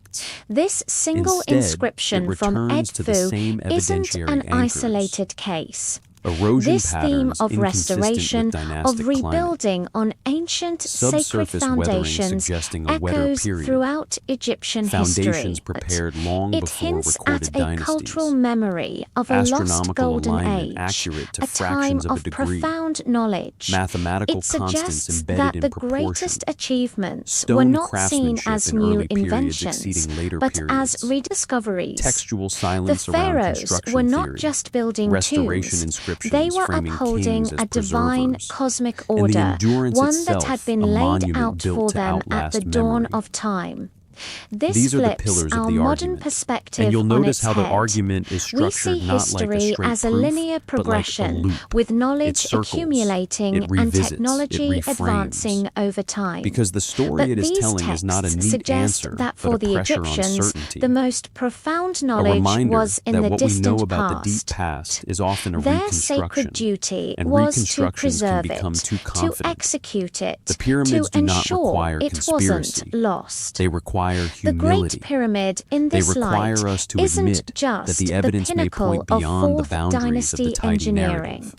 This single Instead, inscription it from returns to the Edfu same isn't evidentiary an anchors. isolated case. Erosion This theme patterns of inconsistent restoration, with dynastic of climate. rebuilding on ancient sacred Subsurface weathering foundations, suggesting a wetter echoes period. throughout Egyptian Foundations history. prepared long It before hints recorded at a dynasties. cultural memory of a lost Astronomical golden alignment age, accurate to a time fractions of a of degree. profound knowledge. Mathematical It constants suggests embedded that in the proportion. greatest achievements Stone were not seen craftsmanship as in new early periods inventions, exceeding later but periods. as rediscoveries. Textual The silence around pharaohs construction were not theory. just building Restoration tombs, inscriptions they were framing upholding kings as a divine preservers. cosmic And the order, endurance one itself, that had a been laid monument out built for to them at outlast the dawn memory. of time. This These are the flips pillars our of the modern argument. perspective And you'll on notice its how the head. argument is We structured see not like a history straight as a proof, linear but like a progression, loop. with It knowledge circles, accumulating it and revisits, technology it reframes. advancing over time. Because the story But it is these telling is not a texts neat suggest answer, that but for a the pressure on Egyptians, certainty. the most profound A knowledge reminder was in that the what we distant know about past. the deep past is often a Their reconstruction, sacred duty and was to reconstructions can preserve become it, too to confident. execute it, The pyramids to do not ensure require it conspiracy. wasn't lost. They require require The humility. Great Pyramid in They this require light us to isn't admit just that the evidence the may pinnacle point beyond the of 4th boundaries of the dynasty tidy engineering. narrative,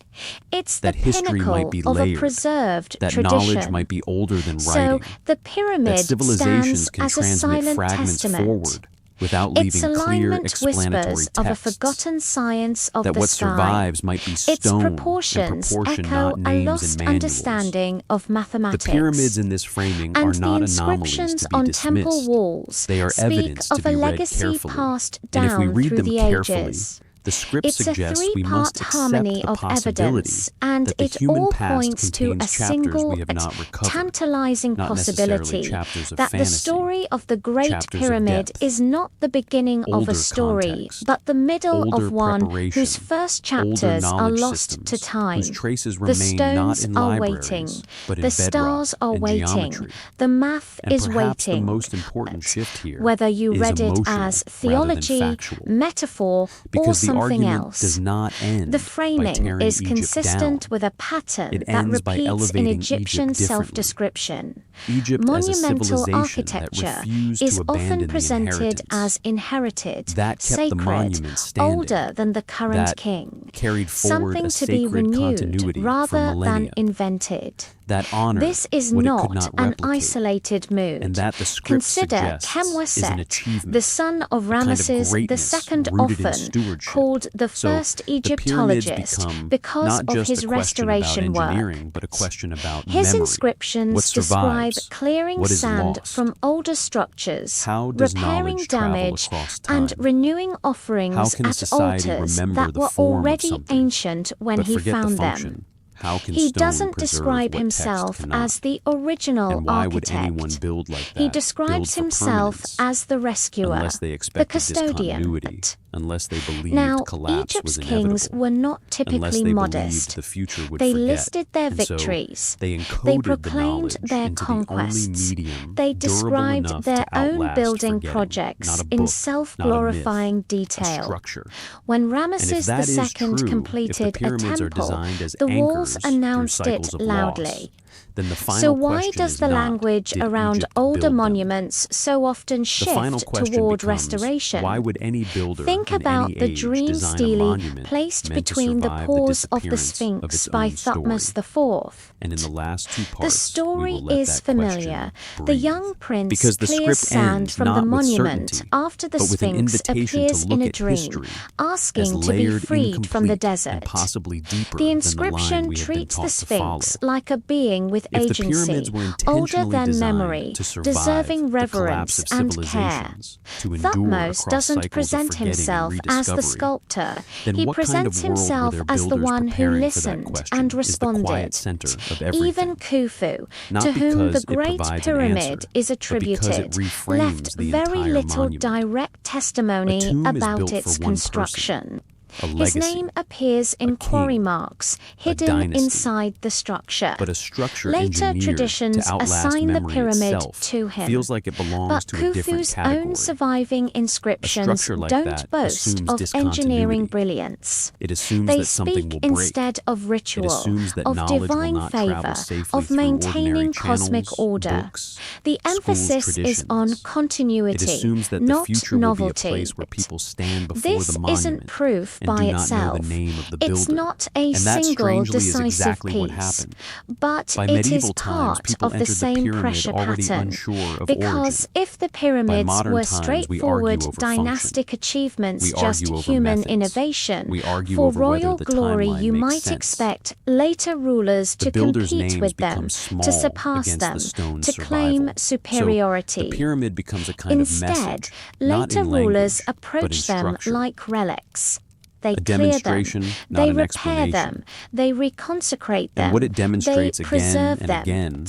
It's that the history pinnacle might be of a layered, preserved that tradition. knowledge might be older than So writing, the that pyramid civilizations stands can as a transmit silent fragments testament. forward without Its leaving clear alignment explanatory whispers of a texts, forgotten science of that the what sky. survives might be Its stone and proportions proportion, echo not a names lost and manuals. understanding of The mathematics. pyramids in this framing And are the not anomalies inscriptions to be on temple dismissed. walls They are speak evidence to of a be read legacy carefully. passed And if we down read through them the carefully, ages. the script It's a suggests we must three-part accept harmony the of possibility evidence, and that the it human all past points to contains a chapters single, we have not recovered, tantalizing not necessarily possibility chapters of that the fantasy, story of the Great chapters of Pyramid depth, is not the beginning of older a story, context, but the middle older of one preparation, whose first older chapters are knowledge lost systems, to time. whose traces The remain not stones in are libraries, waiting. but in The bedrock stars are and waiting. geometry. The math And is perhaps waiting. the most important shift here Whether you is read it emotional as rather than theology, factual, metaphor, or because the something argument else. does not end The by framing tearing is Egypt consistent down. with a pattern It that ends by repeats in elevating Egyptian Egypt differently. self-description. Egypt as a Monumental civilization architecture that refused is to abandon often the presented inheritance as inherited, that kept the sacred, monument standing, older than the current that king, carried forward something a to be sacred renewed continuity for rather than millennia, invented. that honored This is what it not could not an replicate, isolated mood. and that the script Consider suggests is an Khemweset, achievement, the son of kind of Ramesses greatness II, rooted in often stewardship. called the So first the pyramids Egyptologist become because not of just his a question about restoration work. engineering, but a question about His memory. inscriptions What describe survives? clearing What is sand lost? from older structures, How does repairing knowledge travel damage, across time? and renewing offerings How can a at society altars remember that the were form of already something, ancient when but he forget the found function? them? How can He stone doesn't preserve describe what himself text cannot? as the original And why would architect. anyone build like that? He Build describes for himself permanence, as the rescuer, unless they the expected custodian. discontinuity, unless they believed Now, collapse Egypt's was kings inevitable, were not unless typically they modest. believed the future would They forget, listed their and so victories. they encoded They the proclaimed knowledge their into the only conquests. medium They durable described enough their to own outlast building forgetting, projects not a in book, self-glorifying not a myth, detail. a structure. When And if Ramesses that is II true, completed if the a pyramids are temple, designed as the walls anchors through announced it cycles of loudly. loss, then the final So why question does is the not, language did around Egypt older build them? monuments so often The final shift question toward becomes, restoration? why would any builder Think in about any the age dream design a stele monument placed meant to between the survive paws of the disappearance Sphinx its by own story? Thutmose IV. And in the last two The parts, story we will let is that familiar. question The breathe. young prince Because the clears script sand ends from not the with monument certainty, after the but with an Sphinx invitation to appears look in a at dream, history asking as to be layered, freed from the incomplete, desert. and possibly deeper The than the line inscription we have been treats the taught to follow. Sphinx like a being with If the agency, pyramids were older intentionally than designed memory, to survive deserving the collapse reverence of and care. civilizations, to endure Thutmose across doesn't cycles of present forgetting and himself as the rediscovery, sculptor. then He what kind presents of world were himself their as the builders one who preparing for that listened question? and Is the responded. quiet center of everything. Even Khufu, Not to whom the because it Great provides an Pyramid answer, is but because it attributed, reframes left the very entire little monument. direct A testimony tomb is about built its for one person, construction. a His legacy, name appears in a quarry king, marks a hidden dynasty, inside the structure. but a structure Later engineered traditions to outlast assign the memory pyramid itself to him. feels like it belongs But to a different Khufu's category. own surviving A inscriptions structure like don't that boast assumes of engineering discontinuity. brilliance. It assumes They that something speak will break. instead of It ritual, assumes that of knowledge will divine not travel favor, safely of through ordinary maintaining cosmic channels, order. books, The schools, emphasis is on traditions. It continuity, assumes that the not future will be a novelty. place where people stand before This the monument isn't proof and by do not know itself. the name of the It's builder. not a And that single strangely is decisive exactly what piece, happened. but By it is medieval times, part people of the entered the same pyramid pressure already pattern. unsure of Because origin. if the pyramids modern were times, we argue straightforward over dynastic function. achievements, We just argue over human methods. innovation, We argue for over whether royal the glory timeline you makes might sense. expect later rulers The to builders' compete names with them, become small to surpass against them, the stone's to claim survival. superiority. So the pyramid becomes a kind of Instead, message, not later in rulers language, but in approach them structure. like relics. They A clear them, demonstration, not they an repair them, explanation. they reconsecrate them, And what it demonstrates they again preserve and them. again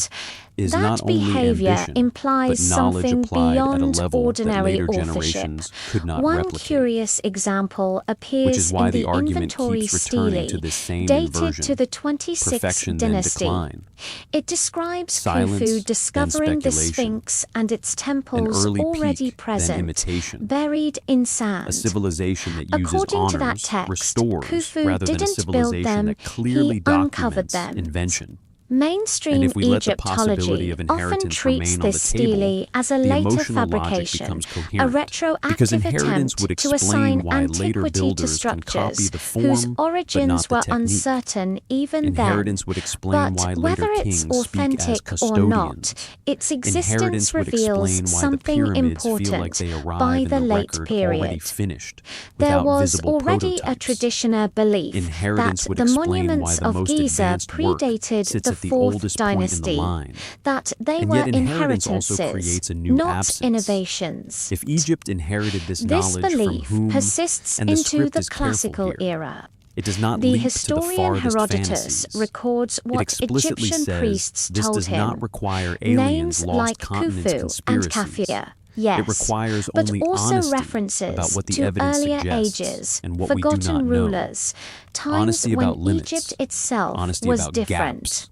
is That not only behavior ambition, implies but knowledge something applied at a beyond level that ordinary later authorship. generations could not One replicate. curious example Which appears is why in the the argument inventory keeps returning to stele, this same dated inversion. to the 26th Perfection, then dynasty. decline. It describes Silence, Khufu then discovering the speculation. Sphinx and its An temples early already peak, present, then imitation. buried in sand. A civilization that uses According to that honors, text, restores, Khufu rather than a didn't build civilization them, that clearly he uncovered documents them. invention. Mainstream And if we let the possibility Egyptology of often inheritance treats remain on this the table, stele as a the later emotional logic fabrication, becomes a coherent, retroactive because inheritance attempt would to explain assign why later antiquity to builders can copy structures the whose form but origins not the were technique. uncertain even Inheritance then. would explain But why later whether it's kings speak as authentic or custodians. not, its existence Inheritance would reveals explain why the something pyramids feel like important they by arrive in the the late record already period. finished, There without was visible already a prototypes. traditional belief Inheritance that would the explain why monuments the of most Giza advanced work predated sits the at the 4th oldest point in the dynasty, line. that they And were yet inheritance also inheritances, creates a new not absence. innovations. If Egypt inherited this This knowledge from belief whom, persists and the into script the is careful classical here, era. it does not The leap to the historian farthest Herodotus fantasies. records It what explicitly Egyptian says priests this told does him. not require aliens, Names lost like continents, Khufu and conspiracies. Kafia, It yes, requires but only also honesty references about what the to evidence earlier suggests ages, and what we do forgotten not know. rulers, times Honesty when about limits, Egypt itself honesty was about different. gaps,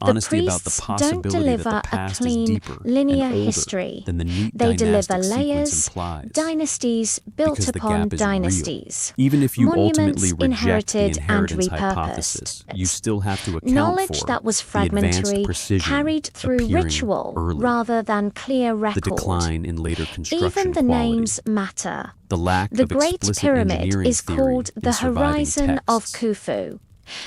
The honesty about the priests don't possibility that deliver the a past is clean, deeper linear and older history. than the neat They deliver dynastic sequence layers, implies, dynasties built because the upon gap is dynasties, real. Even if you monuments ultimately reject the inherited and inheritance repurposed. hypothesis, you still have to account Knowledge for that was the advanced fragmentary, precision carried through appearing ritual early, rather than clear the record. decline in later construction Even the quality, names matter. the lack The of Great explicit Pyramid engineering is theory called in the surviving Horizon of texts, Khufu.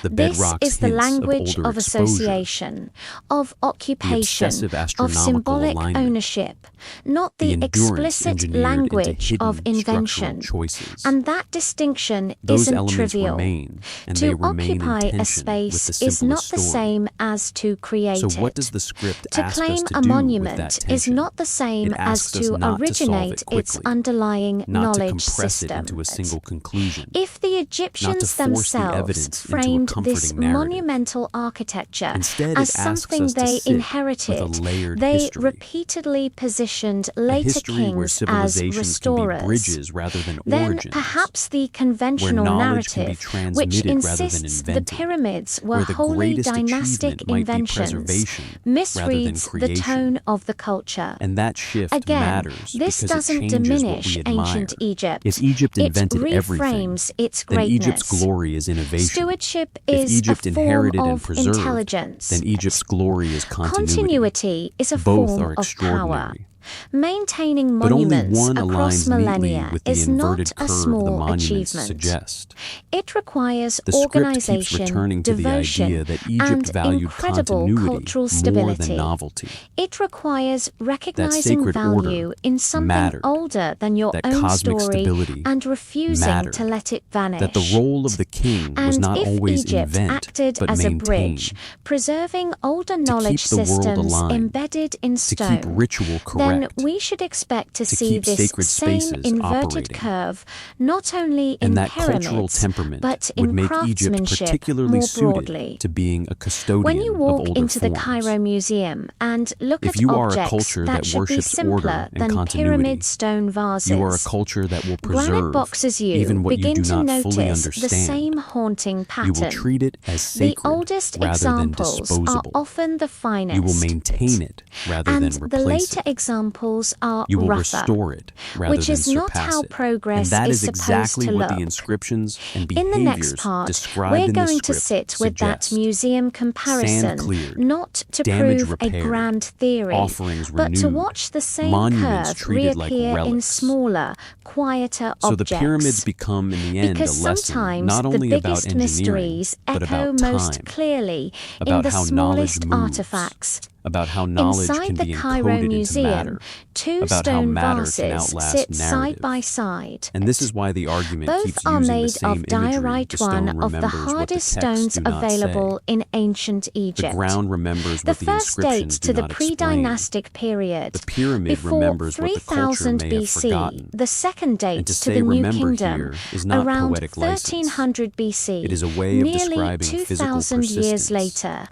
the This bedrock's is the hints language of older of exposure, association, of the occupation, obsessive of astronomical symbolic alignment, ownership, not the the endurance explicit engineered into language hidden of invention. structural choices. And that distinction Those isn't elements trivial. remain, and they To remain in occupy a tension with space the is not simplest the story. same as to create So what it. does the script To ask us claim to a do with that monument is tension? not the same It as asks us to not to solve originate it its quickly, underlying not to knowledge compress system. it into a single conclusion, If the not to Egyptians force the themselves evidence into a framed this comforting narrative. monumental architecture Instead, as it asks something us to they sit with a inherited, layered they history, repeatedly positioned a later history where kings as civilizations can be restorers. bridges rather than Then origins, perhaps the where conventional knowledge can be narrative, which transmitted rather than insists the invented, pyramids were where the wholly greatest dynastic achievement might be inventions, preservation rather than misreads the creation. tone of the culture. And that shift Again, matters this because it doesn't changes what diminish we admire. ancient Egypt. If Egypt It invented everything, reframes its then Egypt's greatness. glory is innovation. Stewardship If is Egypt a form inherited and of preserved, intelligence. then Egypt's glory is continuity. Continuity is a Both form are of power. extraordinary. Maintaining But only monuments one across aligns neatly millennia with the is not inverted a curve the small monuments achievement. suggest. It requires The script keeps organization, returning to the devotion, idea that Egypt and valued incredible continuity cultural more stability. than novelty. It requires recognizing sacred value order in something mattered. older than your That own cosmic story stability and refusing mattered. to let it vanish. That the role of the king was And not if always Egypt invent, acted but as maintain. a bridge, preserving older knowledge the world systems aligned, embedded in to stone, keep ritual then correct, we should expect to see keep this sacred same spaces inverted operating. curve not only in and that cultural pyramids, temperament but would in make Egypt craftsmanship particularly more suited broadly. to being a custodian When you of walk older into the forms. Cairo Museum and look If at you are a objects culture that that should be worships order simpler and than continuity, pyramid stone vases, you are a culture that will granite preserve boxes you even what begin you do to not fully notice understand. the same haunting pattern. You will treat it as The sacred oldest rather than examples disposable. are often the finest. You will maintain it rather and than the replace later it. examples are You will rougher, restore it rather which than is not surpass how it. progress And that is is supposed exactly to what look. the inscriptions and In the next behaviors part, described we're in the going to script sit with that suggest. museum comparison, Sand cleared, not to damage prove a repaired, grand theory, offerings but to renewed, watch the same monuments curve treated like reappear in relics. smaller, quieter So objects. the pyramids become, in the end, Because a lesson sometimes not the only about biggest engineering, mysteries but echo about most time, clearly in about the how knowledge smallest moves, artifacts. about how knowledge Inside can the be Cairo encoded into Museum, matter, two about how stone matter can vases outlast sit side narrative. by side. And this is why the argument Both keeps are using the made same of imagery. diorite, The stone one of the remembers what the hardest texts stones do not available say. in ancient Egypt. The ground remembers The what the first dates inscriptions to do the not explain. pre-dynastic period. The pyramid Before remembers what the culture 3000 may have BC, forgotten. the second date And to to say the New remember Kingdom, here is not around poetic license. 1300 BC, It is a way of nearly describing physical 2000 years persistence. later.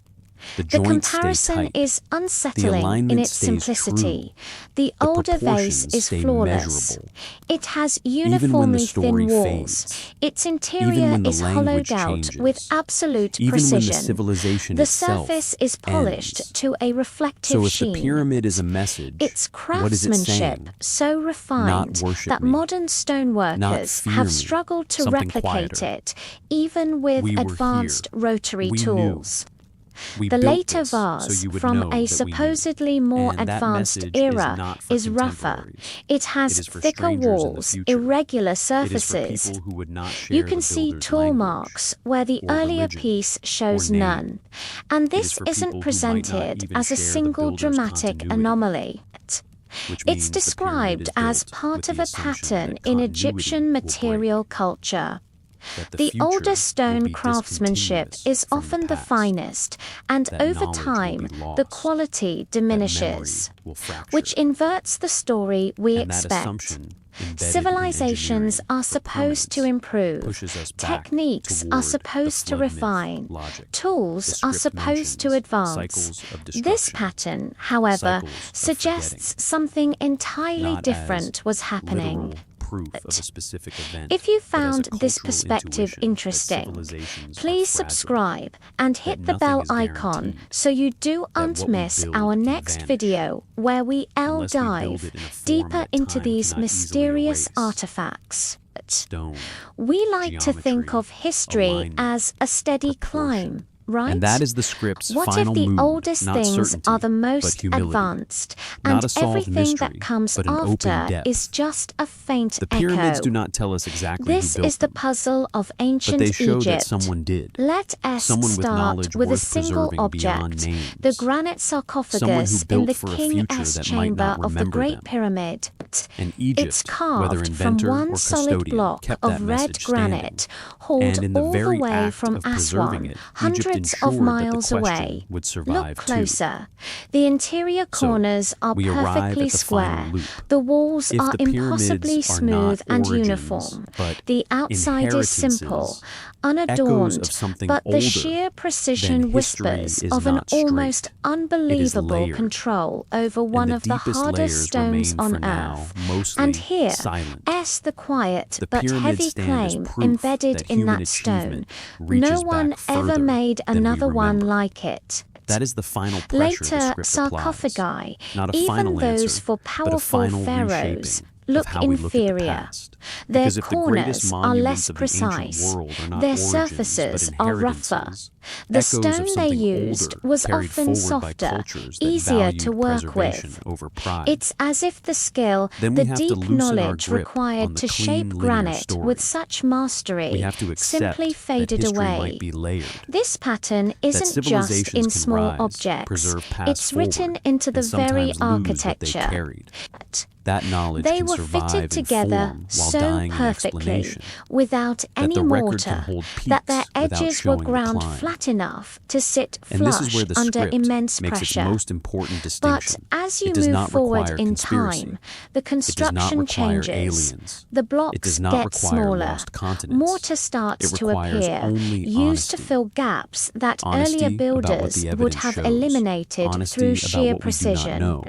The The joints stay comparison tight. is The unsettling in alignment its stays simplicity. true. The The older vase proportions is stay flawless. measurable. It has Even when the uniformly story thin walls. fades, Its even interior when the is language hollowed out changes, with absolute even when the precision. civilization The itself surface is polished ends. to a reflective So if sheen. the pyramid is a message, Its what is it craftsmanship saying? so refined worship that me, modern stoneworkers fear have me, struggled to something replicate quieter. it, even with We were advanced here. rotary We knew. tools. We The built later this so vase you would know from that a we knew. supposedly more And that advanced message is era not for is rougher. contemporaries. It has It is for thicker strangers in the walls, future. irregular It is for surfaces. people who would not share You can the see builder's tool language marks where the or earlier religion piece shows or name. none. And It is this for people isn't who might not presented even as a share the single builder's dramatic continuity, anomaly. which means It's the pyramid described is as built part with of the a assumption pattern that in continuity Egyptian will material break, culture. that the The future older will stone be craftsmanship discontinuous is from often the past, finest, and that over knowledge will time, be the lost, quality that memory diminishes, will fracture, which inverts the story we and that expect. assumption embedded in Civilizations engineering are for supposed to permanence improve, pushes us back techniques are toward the supposed to flood myth refine, logic. tools The are script supposed to mentions advance. cycles of This destruction, pattern, however, cycles of suggests forgetting, something entirely not different as was happening. literal proof of a specific event, If you but as a found this cultural perspective intuition that interesting, civilizations are please fragile, subscribe and hit the nothing bell is icon guaranteed, so you that what don't we miss build our can next vanish video where we unless we build dive it in a form deeper that into time these cannot easily mysterious erase. artifacts. Stone, We like to think geometry, of history alignment, as a steady proportion. climb, right? And that is the script's What final if the mood, oldest not things certainty, are the but most humility. advanced, Not and a solved everything mystery, that comes but an open after depth. is just a faint The pyramids echo? do not tell us exactly This who built is the them, puzzle of but ancient they show Egypt. that someone did. Let us Someone with start knowledge with a worth single preserving beyond object, names. the granite Someone sarcophagus who built in the for a King future S that might chamber not of the remember Great them. Pyramid. And It's Egypt, whether carved from inventor one or solid custodian, block kept of that red message standing. granite, hauled And in the all the very way act from of preserving Aswan, it, Egypt hundreds of ensured that the miles question away. would survive Look too. closer. The interior corners are we arrive perfectly at the square. final loop. The walls If are the pyramids impossibly are smooth not and origins, uniform. but The outside is simple, inheritances, echoes unadorned, of something but the older, sheer then precision history whispers is of an not straight. almost unbelievable layered. control over And one the of the deepest hardest layers stones remain on for now earth. mostly And here, silent. the quiet The but pyramids heavy stand as claim proof embedded that in human that stone. achievement reaches No one back ever further made than we another one remember. like it. That is the final pressure the Later script applies. sarcophagi, Not a even final those answer, for but a powerful final pharaohs, reshaping look of how we look at the inferior. past. Their Because if the greatest corners are monuments less of the ancient precise. world are not Their origins, surfaces but are rougher. inheritances, The echoes of stone they something used older, was carried often forward softer, by cultures that easier valued to work preservation with. over pride. It's as if the skill, Then the we have to deep loosen our knowledge grip required on the to clean, shape linear granite story. with such mastery We have to accept simply that faded history away. might be layered. This pattern isn't just civilizations in can small rise, objects. preserve past It's written forward, into the and very sometimes lose what they architecture. carried. That knowledge They can were survive fitted in together form while so dying in perfectly, explanation. without That any the record can mortar, hold that their peaks without edges were showing ground decline. flat enough to sit And flush this is where the under script immense makes pressure. its most important But distinction. as you It does move not forward require in conspiracy. time, the It does not construction require changes. aliens. The It blocks does not get require smaller. lost continents. Mortar starts It to requires appear, only used honesty. to fill gaps that Honesty earlier about what builders the would evidence have shows. eliminated Honesty through about sheer what we do not precision. know.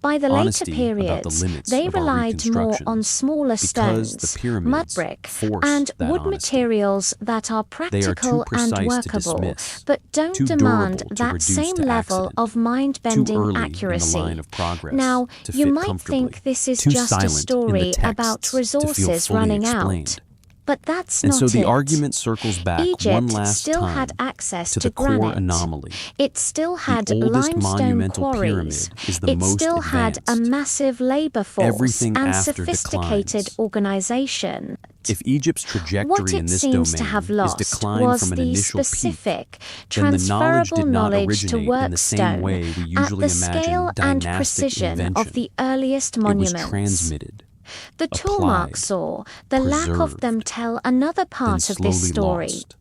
By the Honesty later about the periods, limits they of our relied more on reconstructions, smaller because stones, the pyramids mud brick, force and that wood honesty. materials that are They are practical too precise and to workable, dismiss, but don't too demand durable to that reduce same to level accident, of too mind-bending early accuracy. in the line of progress Now, to you fit might comfortably, think this is too just a silent in the story about texts to feel resources fully running explained. out. But that's And not so the it. argument circles back one Egypt last still time had access to to the core granite. anomaly. It still had The oldest limestone monumental quarries. pyramid is the It most still had a advanced. massive labor force Everything and after sophisticated declines. organization. If Egypt's What trajectory in it this seems domain to have is lost decline was from an the initial peak, specific, then the knowledge transferable did not knowledge to originate in the same workstone way we at usually the imagine scale and dynastic precision invention. of the earliest It was monuments. transmitted, The tool applied, marks or the lack of them preserved, tell another then part of this slowly story. lost.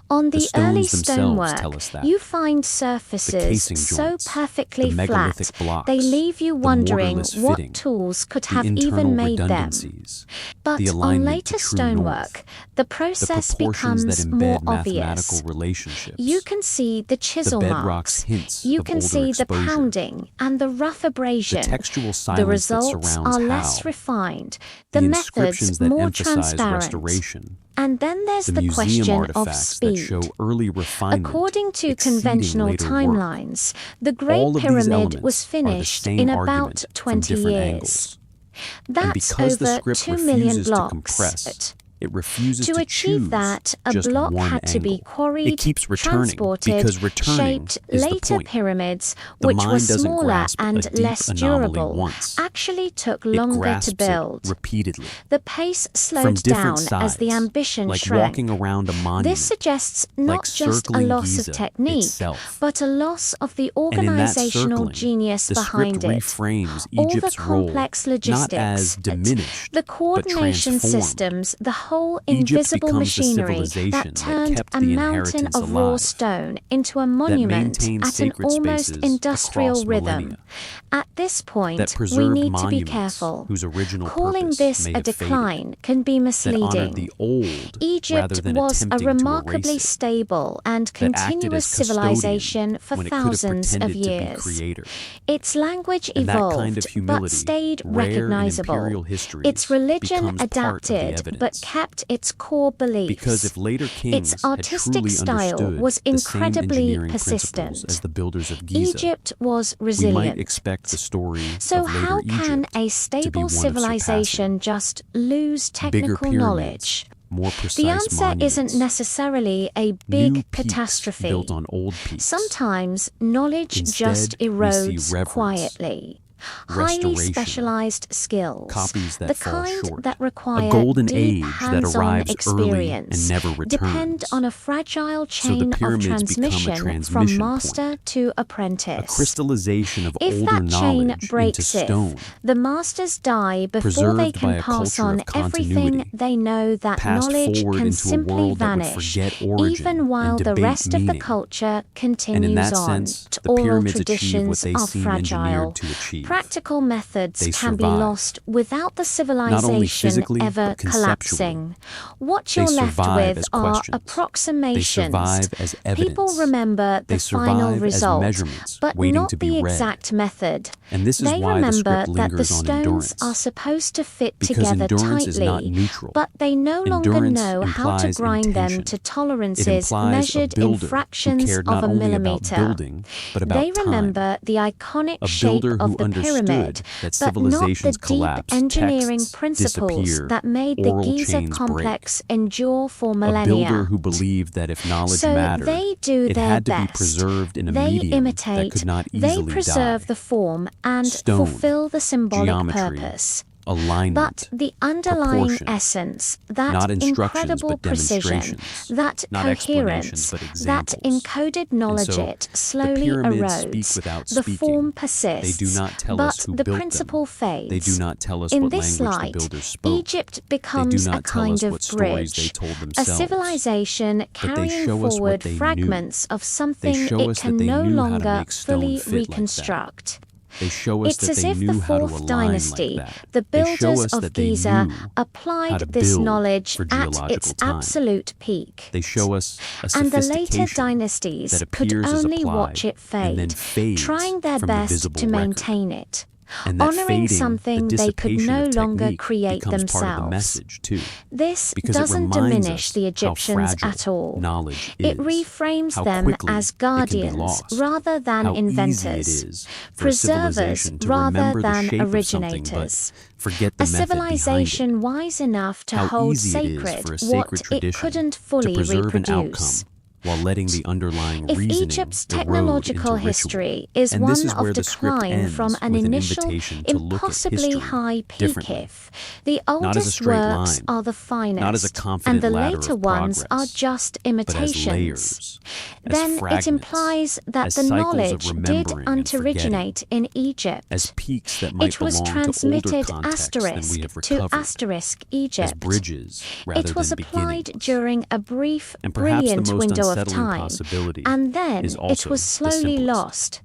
On The the early stones themselves stonework, tell us that. you find The surfaces casing so joints, perfectly the flat, megalithic blocks, they leave you the wondering mortarless what fitting, tools could the have internal even made them. redundancies, But the on alignment later to true stonework, north, the the process proportions that becomes more embed obvious. mathematical relationships. You can see the The chisel bedrock's marks. hints You of can older see the exposure. pounding and the rough abrasion. The textual silence The that results surrounds are how, less refined, the the inscriptions methods that more emphasize transparent. restoration, And then there's the the museum question of artifacts that speed. show early refinement, According to exceeding conventional later work. timelines, the Great All of these Pyramid elements was are the finished same in argument about from 20 different years. angles. That's And because the over script 2 million refuses to blocks. compress It refuses To to achieve choose that, a just block one had to be angle. quarried, It keeps returning transported, because returning shaped. is the Later point. pyramids, The which were mind doesn't smaller grasp a and deep less anomaly durable, once. actually took It longer grasps to build. it repeatedly. The pace From slowed different down as the sides, ambition like shrank. walking around a monument. This suggests like not just a circling loss Giza of technique, itself. but a loss of the And in that organizational circling, genius the behind script it. reframes All the Egypt's role complex not logistics, as diminished, the but coordination transformed. systems, the whole Egypt invisible becomes the machinery civilization that that turned kept a the mountain inheritance of raw alive, stone into a that monument maintained at an sacred almost spaces industrial across rhythm. millennia, At this that point, we preserved need to be monuments careful. whose original Calling purpose this may a have decline faded, can be that honored misleading. the old rather Egypt than was a attempting to remarkably erase it, stable and that acted continuous as custodian civilization for when it could have thousands of pretended to be years. creator. Its language And that kind of evolved, humility, but stayed rare in recognizable. imperial histories, Its religion becomes part of the adapted, but evidence. kept its core beliefs. Because if later kings Its had artistic truly style understood was the same incredibly engineering principles persistent. as the builders of Giza, Egypt was we resilient. might expect the story So of later how can Egypt a to be stable one of civilization just lose bigger technical pyramids, knowledge? more precise The answer monuments, isn't necessarily a new big peaks catastrophe. built on old peaks. Sometimes knowledge Instead, just we see erodes reverence, quietly. Highly restoration, specialized skills, copies that the fall kind short, that a require golden deep age that hands-on arrives early experience, and never returns. depend on a fragile So the chain of pyramids become a transmission from transmission master point, to a apprentice. crystallization of If older that chain knowledge into breaks, stone, the masters die before they preserved by can a pass culture on of everything continuity, they know. That passed knowledge forward can into a simply world that would vanish, forget origin even while and the debate rest of the meaning. culture And in continues that on. sense, the Oral pyramids achieve what traditions they are seem fragile. engineered to achieve. Practical methods They can be survive, lost without the not only civilization physically, ever but conceptually. collapsing. What They you're left survive with as are questions. They approximations. survive as evidence. People remember They the final survive as result, measurements but waiting not to be the read. exact method. And this is They why the remember script that the lingers on stones endurance, are supposed to fit because together endurance is not tightly, neutral. but they no longer Endurance know how to implies grind them intention. to It tolerances implies measured a in builder who fractions cared of not a only about millimeter. building, but about They time. remember the iconic A shape builder of who the understood pyramid, that but not the civilizations deep collapse, engineering texts principles disappear, that made the oral Giza chains complex endure for A millennia. builder who believed that if knowledge So mattered, they do it their had to be best. preserved in a They medium imitate, that could not they easily preserve die. the form and Stone, fulfill the symbolic geometry, purpose. alignment, But the underlying proportion, essence, that not instructions incredible but precision, demonstrations, that not explanations coherence, but that examples. encoded knowledge, so it the slowly pyramids speak erodes. without The speaking. form They persists, do not tell but us who the built principle them. fades. They do not tell us In what this language light, the builders spoke. Egypt They do becomes a not tell kind us of what stories they bridge, told a themselves. civilization But they carrying show us what forward they knew. fragments of They something show it us that can they no knew how to longer make stone fully fit like that. reconstruct. They show us It's that as they if the knew how to fourth align dynasty, like that. the They show builders us of that they Giza, knew how to applied this build knowledge for at geological its time. absolute peak. They show us a And the later sophistication dynasties that could appears as only applied watch it and then fade, fades trying their from the best visible to record. maintain it. And that Honoring fading, something the they could dissipation no of longer technique create becomes part of the themselves. message too, This because it doesn't reminds diminish us the how Egyptians fragile at all. knowledge It is, reframes how them quickly as it can be guardians lost, rather than how inventors, easy it is for a preservers civilization to rather remember the than shape of something originators. but forget the A method behind it. civilization wise enough to How hold easy it is sacred for a what sacred it tradition couldn't to fully preserve an outcome reproduce. while letting the underlying If reasoning Egypt's erode technological into history ritual. is And one this is where of the script decline ends from an with an initial, invitation to look at impossibly history high peak, differently. the Not as a oldest straight works line, are the finest, not as a and confident the ladder later of ones are progress, just but as imitations. layers, as Then it fragments, implies that as the cycles of knowledge did remembering and forgetting, originate in Egypt. as peaks that might It was belong to older transmitted contexts than asterisk we have to recovered, asterisk as Egypt. bridges rather It was than applied beginnings. during a brief, And perhaps the brilliant most window of unsettling time, possibility and then is it also was the slowly simplest. lost.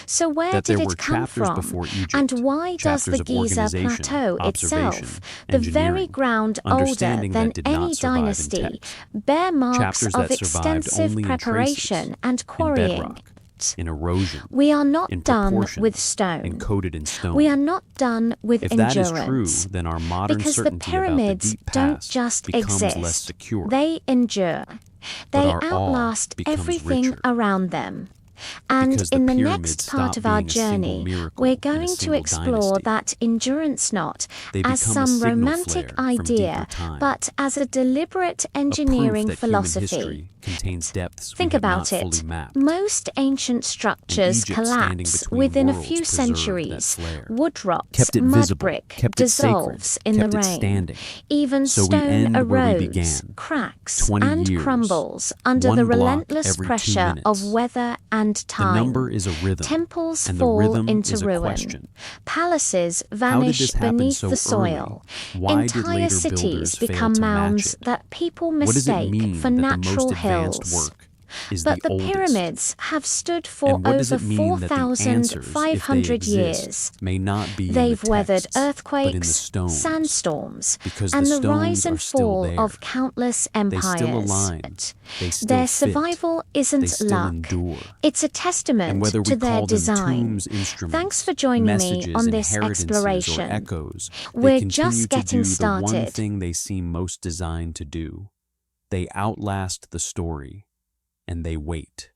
So where That did there were it come chapters from? before Egypt, And why does chapters the of Giza organization, plateau observation, itself, the very engineering, ground older understanding than that did any not survive in dynasty, text, bear marks chapters of that survived extensive only in preparation traces, and in quarrying? bedrock, in erosion, We are not in done proportion, with stone. encoded in stone. We are not done with If that is endurance. true, then our modern Because the certainty about the pyramids deep don't past just becomes exist. less secure. They endure. But They our awe outlast becomes everything richer. around them. And Because the in the pyramids next part stop of our being a single journey, miracle we're in a going to single explore dynasty. that endurance not They as become a some signal romantic flare from idea, deeper time. but as a deliberate A proof engineering that human philosophy. history contains depths Think we have not about fully it. mapped. Most ancient structures Egypt, standing collapse between within a worlds, few preserved that centuries. flare. Wood rots, Kept it mud visible, brick kept it sacred, dissolves in the kept it rain. standing. Even So we stone end where we erodes, began, cracks, 20 and years, crumbles under one the block relentless every 2 pressure of minutes. weather and The time. number is a rhythm, Temples and the fall rhythm into is a ruin. question. Palaces How did vanish this happen beneath so the soil. early? Why did Entire later cities builders fail become to match mounds it? that people What does it mistake mean for that the natural most advanced hills. work is But the the oldest? pyramids have stood for And what does over it mean that the answers, if they 4,500 exist, years. may not be in They've the weathered texts, but in the earthquakes, stones? sandstorms, Because and the the rise stones and are still fall there. of countless They empires. still align. They still Their fit. survival isn't They still luck. endure. It's a And testament whether we to their call them design. tombs, instruments, Thanks for joining me messages, on this inheritances, exploration. or echoes, they We're continue just to getting do the one started. thing they seem most designed to do. They outlast the story, and they wait.